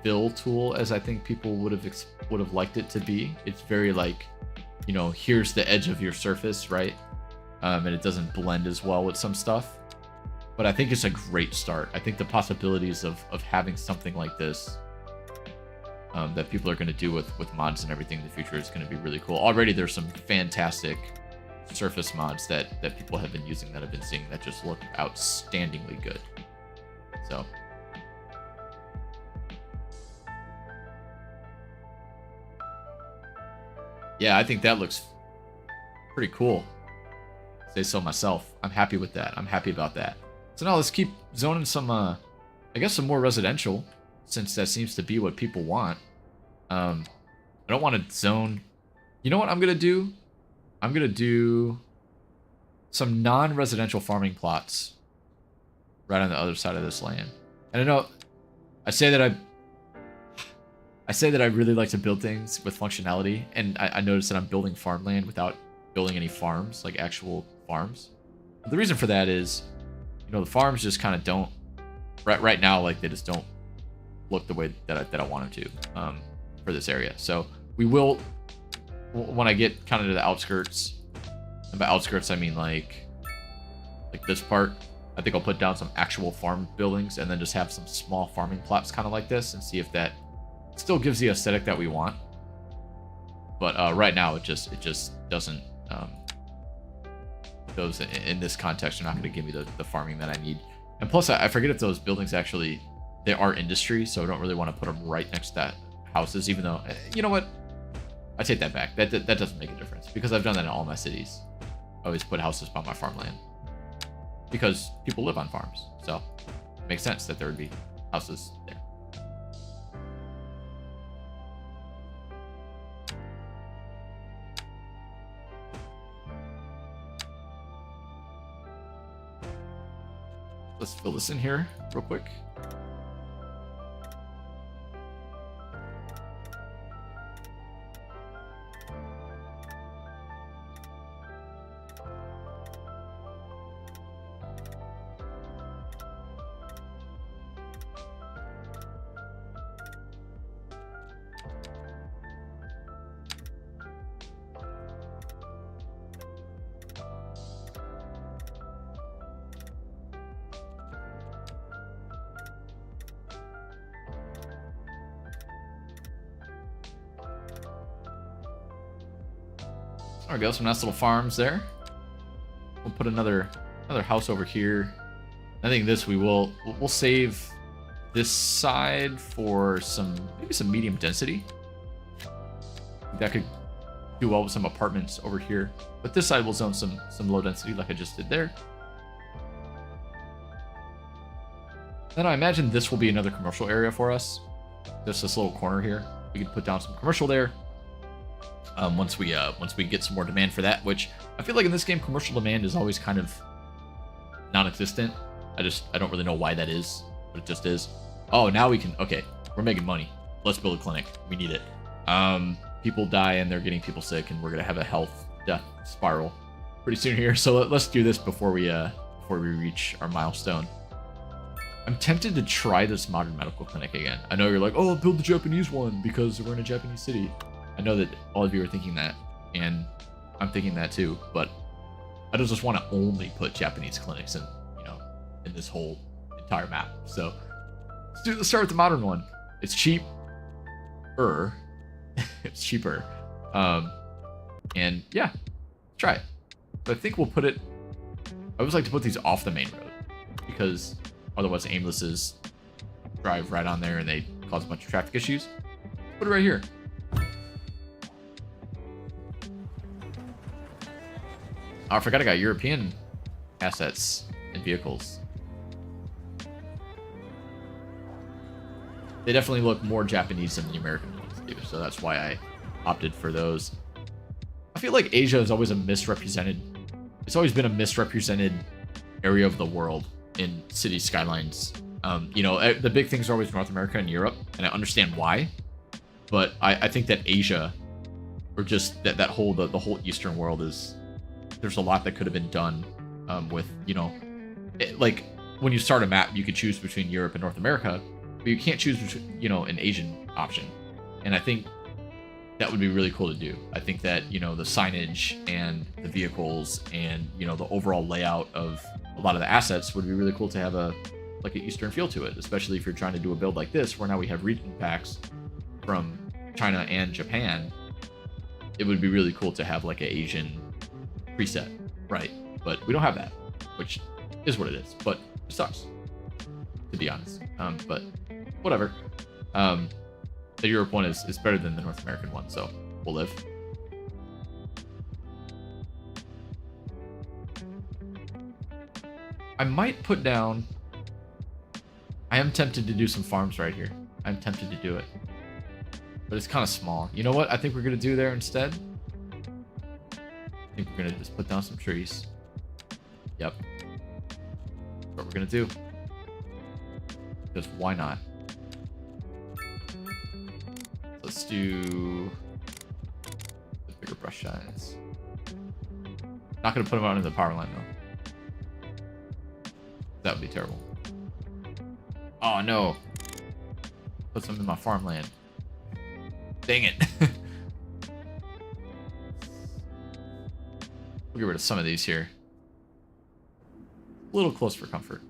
fill tool as I think people would have liked it to be. It's very like, you know, here's the edge of your surface, right? And it doesn't blend as well with some stuff. But I think it's a great start. I think the possibilities of having something like this that people are going to do with mods and everything in the future is going to be really cool. Already there's some fantastic surface mods that people have been using, that I've been seeing, that just look outstandingly good. So yeah, I think that looks pretty cool. Say so myself. I'm happy with that. I'm happy about that. So now let's keep zoning some, I guess some more residential, since that seems to be what people want. I don't want to zone. You know what I'm going to do? I'm going to do some non-residential farming plots right on the other side of this land. And I know I say that I say that I really like to build things with functionality, and I noticed that I'm building farmland without building any farms, like actual farms. The reason for that is, you know, the farms just kind of don't, right now, like they just don't look the way that I want them to for this area. So we will, when I get kind of to the outskirts, and by outskirts I mean like this part, I think I'll put down some actual farm buildings and then just have some small farming plots kind of like this and see if that still gives the aesthetic that we want. But right now it just doesn't, those in this context are not going to give me the farming that I need. And plus I forget if those buildings actually, they are industry, so I don't really want to put them right next to that houses, even though, you know what, I take that back. That doesn't make a difference because I've done that in all my cities. I always put houses by my farmland because people live on farms, so it makes sense that there would be houses there. Let's fill this in here real quick. There we go, some nice little farms there. We'll put another house over here. I think this we'll save this side for maybe some medium density. That could do well with some apartments over here. But this side will zone some low density like I just did there. Then I imagine this will be another commercial area for us. Just this little corner here. We can put down some commercial there. Once we get some more demand for that, which I feel like in this game commercial demand is always kind of non-existent. I don't really know why that is, but it just is. Oh, now we can, okay, we're making money. Let's build a clinic. We need it. People die and they're getting people sick, and we're gonna have a health death spiral pretty soon here. So let's do this before we reach our milestone. I'm tempted to try this modern medical clinic again. I know you're like, oh, build the Japanese one because we're in a Japanese city. I know that all of you are thinking that, and I'm thinking that too, but I don't just want to only put Japanese clinics in, you know, in this whole entire map. So let's start with the modern one. It's cheaper. It's cheaper. And yeah, try it. But I think we'll put it, I always like to put these off the main road because otherwise aimlesses drive right on there and they cause a bunch of traffic issues. Put it right here. Oh, I forgot I got European assets and vehicles. They definitely look more Japanese than the American ones do, so that's why I opted for those. I feel like Asia is always it's always been a misrepresented area of the world in city skylines. You know, the big things are always North America and Europe, and I understand why, but I think that Asia, or just the whole Eastern world there's a lot that could have been done with, you know, like when you start a map, you could choose between Europe and North America, but you can't choose between, you know, an Asian option. And I think that would be really cool to do. I think that, you know, the signage and the vehicles and, you know, the overall layout of a lot of the assets would be really cool to have like an Eastern feel to it, especially if you're trying to do a build like this, where now we have region packs from China and Japan. It would be really cool to have like an Asian preset, right? But we don't have that, which is what it is, but it sucks, to be honest. But whatever. The Europe one is better than the North American one, so we'll live. I might put down, I am tempted to do some farms right here. I'm tempted to do it, but it's kind of small. You know what I think we're gonna do there instead? I think we're gonna just put down some trees. Yep. That's what we're gonna do. Because why not? Let's do the bigger brush size. Not gonna put them out into the power line though. That would be terrible. Oh no. Put some in my farmland. Dang it. We'll get rid of some of these here. A little close for comfort.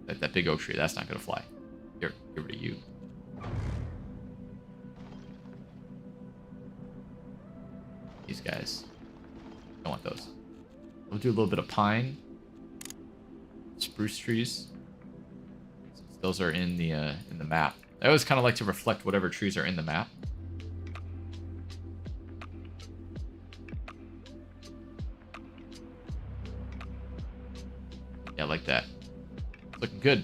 That big oak tree, that's not gonna fly. Get rid of you. These guys. Don't want those. We'll do a little bit of pine. Spruce trees. Since those are in the map. I always kind of like to reflect whatever trees are in the map. Yeah, like that. Looking good.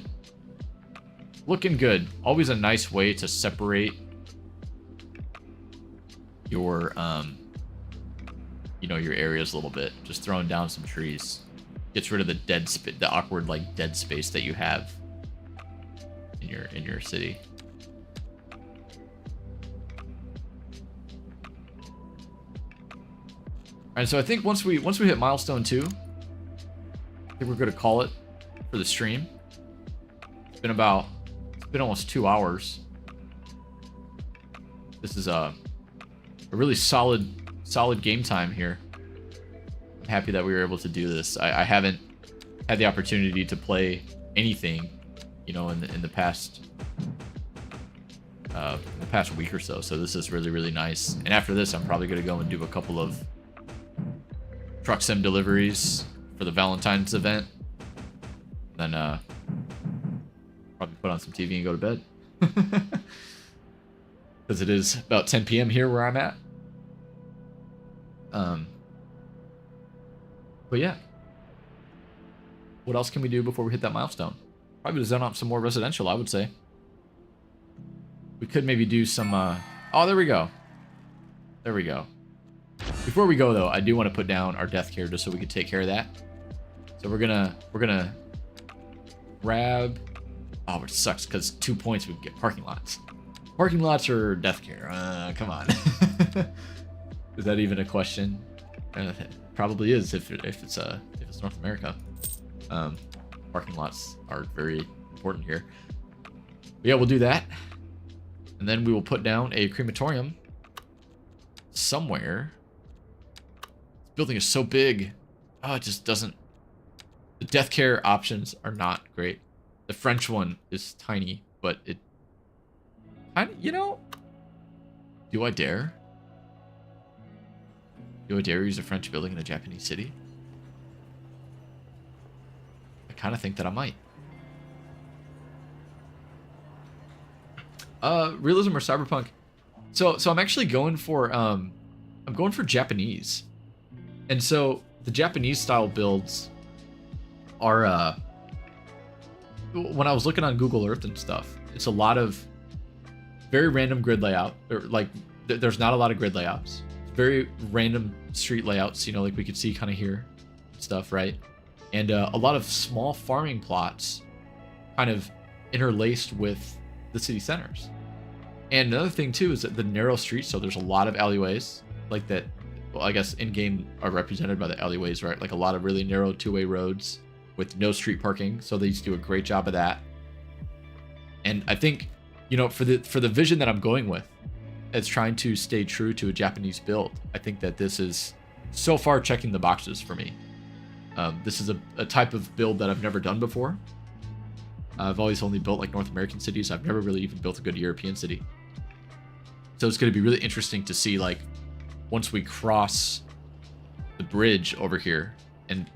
Looking good. Always a nice way to separate your you know, your areas a little bit. Just throwing down some trees gets rid of the awkward like dead space that you have in your city. Alright, so I think once we hit milestone 2, I think we're gonna call it for the stream. It's been almost 2 hours. This is a really solid game time here. I'm happy that we were able to do this. I haven't had the opportunity to play anything, you know, in the past week or so. So this is really nice. And after this, I'm probably gonna go and do a couple of truck sim deliveries for the Valentine's event. Then probably put on some TV and go to bed. Because it is about 10 p.m. here where I'm at. But yeah. What else can we do before we hit that milestone? Probably to zone out some more residential, I would say. We could maybe do some, oh, there we go. There we go. Before we go, though, I do want to put down our death care just so we can take care of that. So we're gonna grab... Oh, it sucks, because 2 points we can get parking lots. Parking lots or death care? Come on. Is that even a question? Probably is if it's North America. Parking lots are very important here. But yeah, we'll do that, and then we will put down a crematorium somewhere. This building is so big. Oh, it just doesn't. The death care options are not great. The French one is tiny, but it. You know. Do I dare? Do I dare use a French building in a Japanese city? I kind of think that I might. Realism or cyberpunk? So I'm actually going for I'm going for Japanese. And so the Japanese style builds are when I was looking on Google Earth and stuff, it's a lot of very random grid layout, or like there's not a lot of grid layouts. Very random street layouts, you know, like we could see kind of here stuff, right? And a lot of small farming plots kind of interlaced with the city centers. And another thing too is that the narrow streets, so there's a lot of alleyways like that. Well, I guess in-game are represented by the alleyways, right? Like a lot of really narrow two-way roads with no street parking. So they used to do a great job of that. And I think, you know, for the vision that I'm going with, it's trying to stay true to a Japanese build. I think that this is so far checking the boxes for me. This is a type of build that I've never done before. I've always only built like North American cities. I've never really even built a good European city. So it's going to be really interesting to see, like, once we cross the bridge over here, and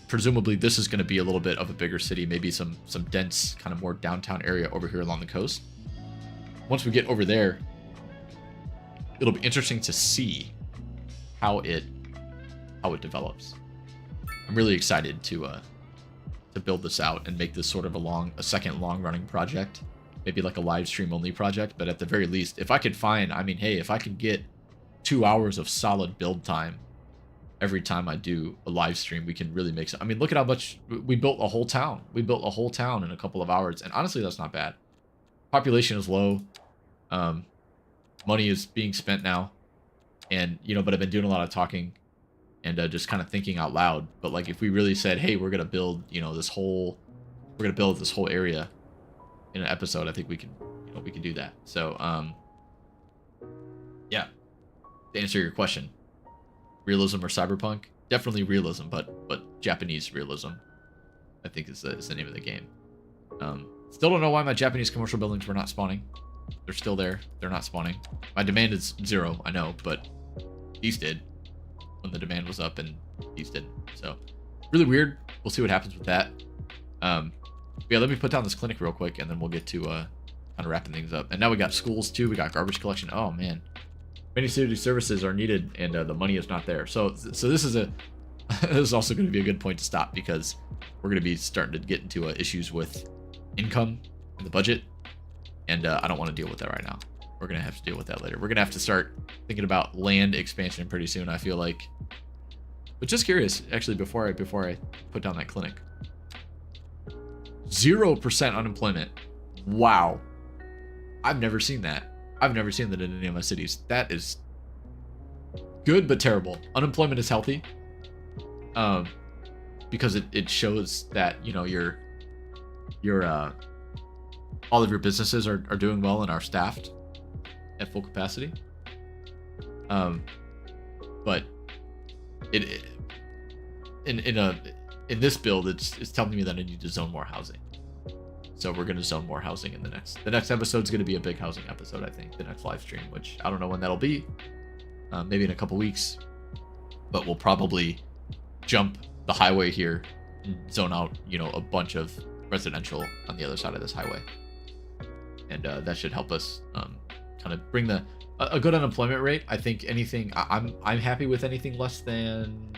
presumably this is going to be a little bit of a bigger city, maybe some dense kind of more downtown area over here along the coast. Once we get over there, it'll be interesting to see how it develops. I'm really excited to build this out and make this sort of a second long-running project, maybe like a live stream only project. But at the very least, if I could find, I mean, hey, if I could get 2 hours of solid build time every time I do a live stream, we can really make some. I mean, look at how much we built a whole town. We built a whole town in a couple of hours, and honestly, that's not bad. Population is low. money is being spent now, and but I've been doing a lot of talking and just kind of thinking out loud. But like, if we really said, hey, we're gonna build we're gonna build this whole area in an episode, I think we can we can do that. So yeah, to answer your question, realism or cyberpunk? Definitely realism, but Japanese realism, I think is the name of the game. Still don't know why my Japanese commercial buildings were not spawning. They're still there. They're not spawning. My demand is 0, I know, but these did when the demand was up, and these didn't. So really weird. We'll see what happens with that. Yeah, let me put down this clinic real quick, and then we'll get to kind of wrapping things up. And now we got schools too. We got garbage collection. Oh man, many city services are needed, and the money is not there. So this is this is also going to be a good point to stop, because we're going to be starting to get into issues with income and the budget, and I don't want to deal with that right now. We're going to have to deal with that later. We're going to have to start thinking about land expansion pretty soon, I feel like. But just curious, actually, before I put down that clinic. 0% unemployment. Wow. I've never seen that. I've never seen that in any of my cities. That is good, but terrible. Unemployment is healthy. Because it shows that, your all of your businesses are doing well and are staffed at full capacity. But in this build, it's telling me that I need to zone more housing. So we're going to zone more housing in the next episode. Is going to be a big housing episode, I think, the next live stream, which I don't know when that'll be. Maybe in a couple weeks, but we'll probably jump the highway here and zone out, a bunch of residential on the other side of this highway, and that should help us kind of bring a good unemployment rate. I think anything I'm happy with anything less than,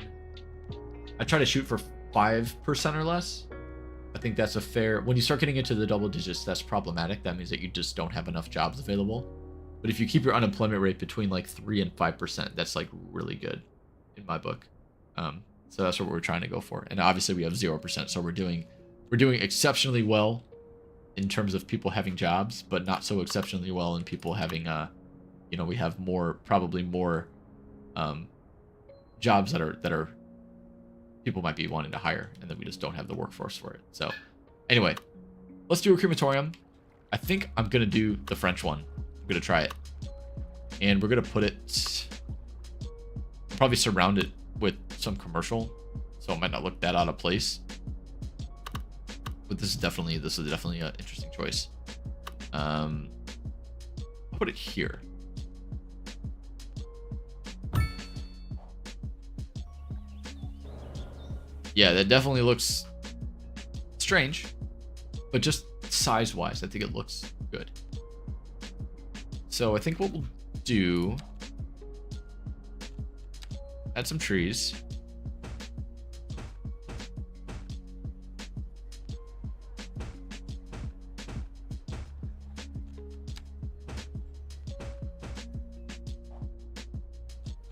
I try to shoot for 5% or less. I think that's a fair, when you start getting into the double digits, that's problematic. That means that you just don't have enough jobs available. But if you keep your unemployment rate between like 3 and 5%, that's like really good in my book. So that's what we're trying to go for. And obviously we have 0%. So we're doing exceptionally well in terms of people having jobs, but not so exceptionally well in people having, we have probably more jobs that are people might be wanting to hire, and then we just don't have the workforce for it. So anyway, let's do a crematorium. I think I'm going to do the French one. I'm going to try it. And we're going to put it, probably surround it with some commercial, so it might not look that out of place. But this is definitely an interesting choice. I'll put it here. Yeah, that definitely looks strange, but just size-wise, I think it looks good. So I think what we'll do, add some trees.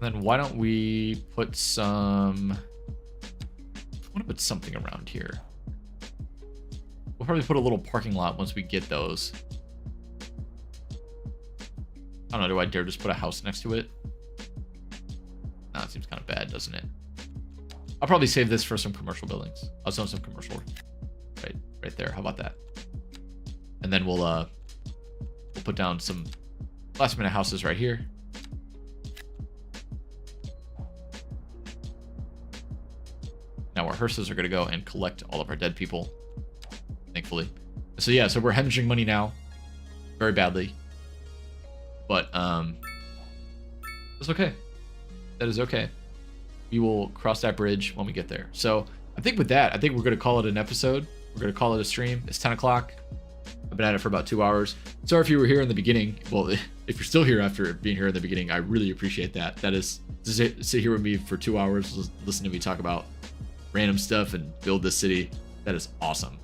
And then why don't we put some, I want to put something around here. We'll probably put a little parking lot once we get those. I don't know, do I dare just put a house next to it? No, it seems kind of bad, doesn't it? I'll probably save this for some commercial buildings. I'll zone some commercial right there. How about that? And then we'll put down some last minute houses right here. Now our hearses are going to go and collect all of our dead people, thankfully. So yeah, so we're hemorrhaging money now, very badly, but that's okay. That is okay. We will cross that bridge when we get there. So I think with that, I think we're going to call it an episode. We're going to call it a stream. It's 10 o'clock. I've been at it for about 2 hours. Sorry if you were here in the beginning. Well, if you're still here after being here in the beginning, I really appreciate that. That is, to sit here with me for 2 hours, listen to me talk about random stuff and build this city, that is awesome.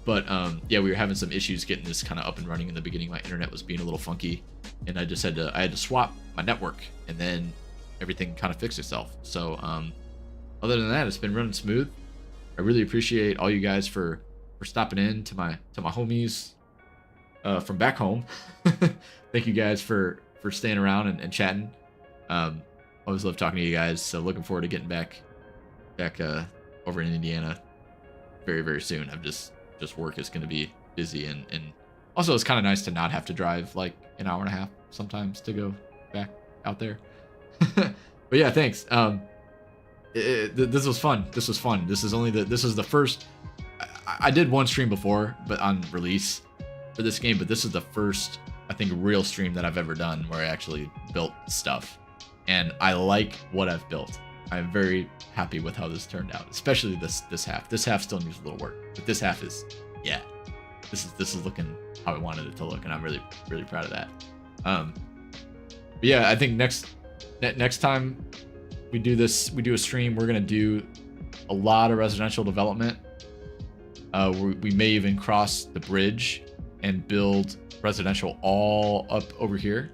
But yeah, we were having some issues getting this kind of up and running in the beginning. My internet was being a little funky, and I had to swap my network, and then everything kind of fixed itself. So other than that, it's been running smooth. I really appreciate all you guys for stopping in to my homies from back home. Thank you guys for for staying around and chatting. Always love talking to you guys. So looking forward to getting back over in Indiana very, very soon. I'm just work is going to be busy, and also it's kind of nice to not have to drive like an hour and a half sometimes to go back out there. But yeah, thanks. This was fun. This was fun. This is the first. I did one stream before, but on release for this game. But this is the first, I think, real stream that I've ever done where I actually built stuff, and I like what I've built. I'm very happy with how this turned out, especially this half. This half still needs a little work, but this half is, yeah, this is looking how I wanted it to look, and I'm really, really proud of that. But yeah, I think next time we do a stream, we're gonna do a lot of residential development. We may even cross the bridge and build residential all up over here,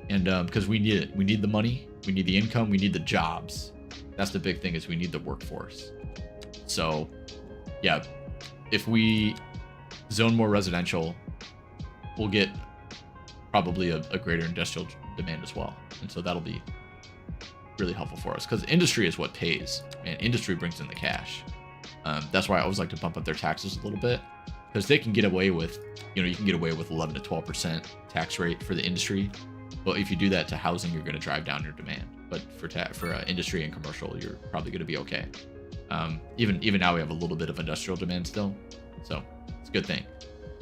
and because we need it, we need the money, we need the income, we need the jobs. That's the big thing, is we need the workforce. So yeah, if we zone more residential, we'll get probably a greater industrial demand as well, and so that'll be really helpful for us, because industry is what pays, and industry brings in the cash. That's why I always like to bump up their taxes a little bit, because they can get away with, you can get away with 11 to 12% tax rate for the industry. But if you do that to housing, you're going to drive down your demand. But for industry and commercial, you're probably going to be okay. Even now we have a little bit of industrial demand still, so it's a good thing.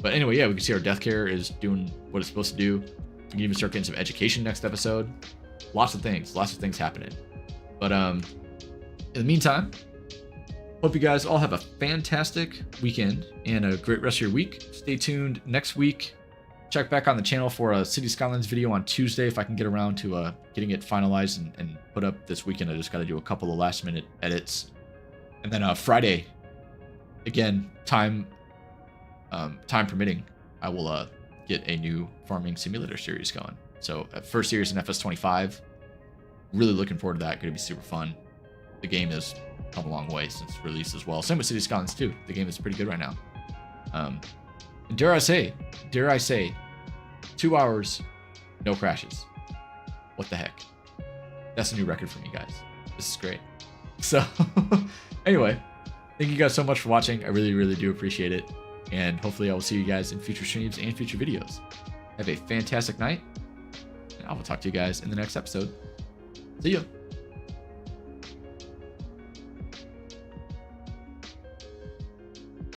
But anyway, yeah, we can see our death care is doing what it's supposed to do. We can even start getting some education next episode. Lots of things happening. But in the meantime, hope you guys all have a fantastic weekend and a great rest of your week. Stay tuned next week. Check back on the channel for a City Skylines video on Tuesday if I can get around to getting it finalized and put up this weekend. I just got to do a couple of last minute edits. And then Friday, again, time permitting, I will get a new farming simulator series going. So first series in FS25. Really looking forward to that. Going to be super fun. The game has come a long way since release as well. Same with City Skylines too. The game is pretty good right now. And dare I say, 2 hours, no crashes. What the heck? That's a new record for me, guys. This is great. So anyway, thank you guys so much for watching. I really, really do appreciate it. And hopefully I will see you guys in future streams and future videos. Have a fantastic night, and I will talk to you guys in the next episode. See ya.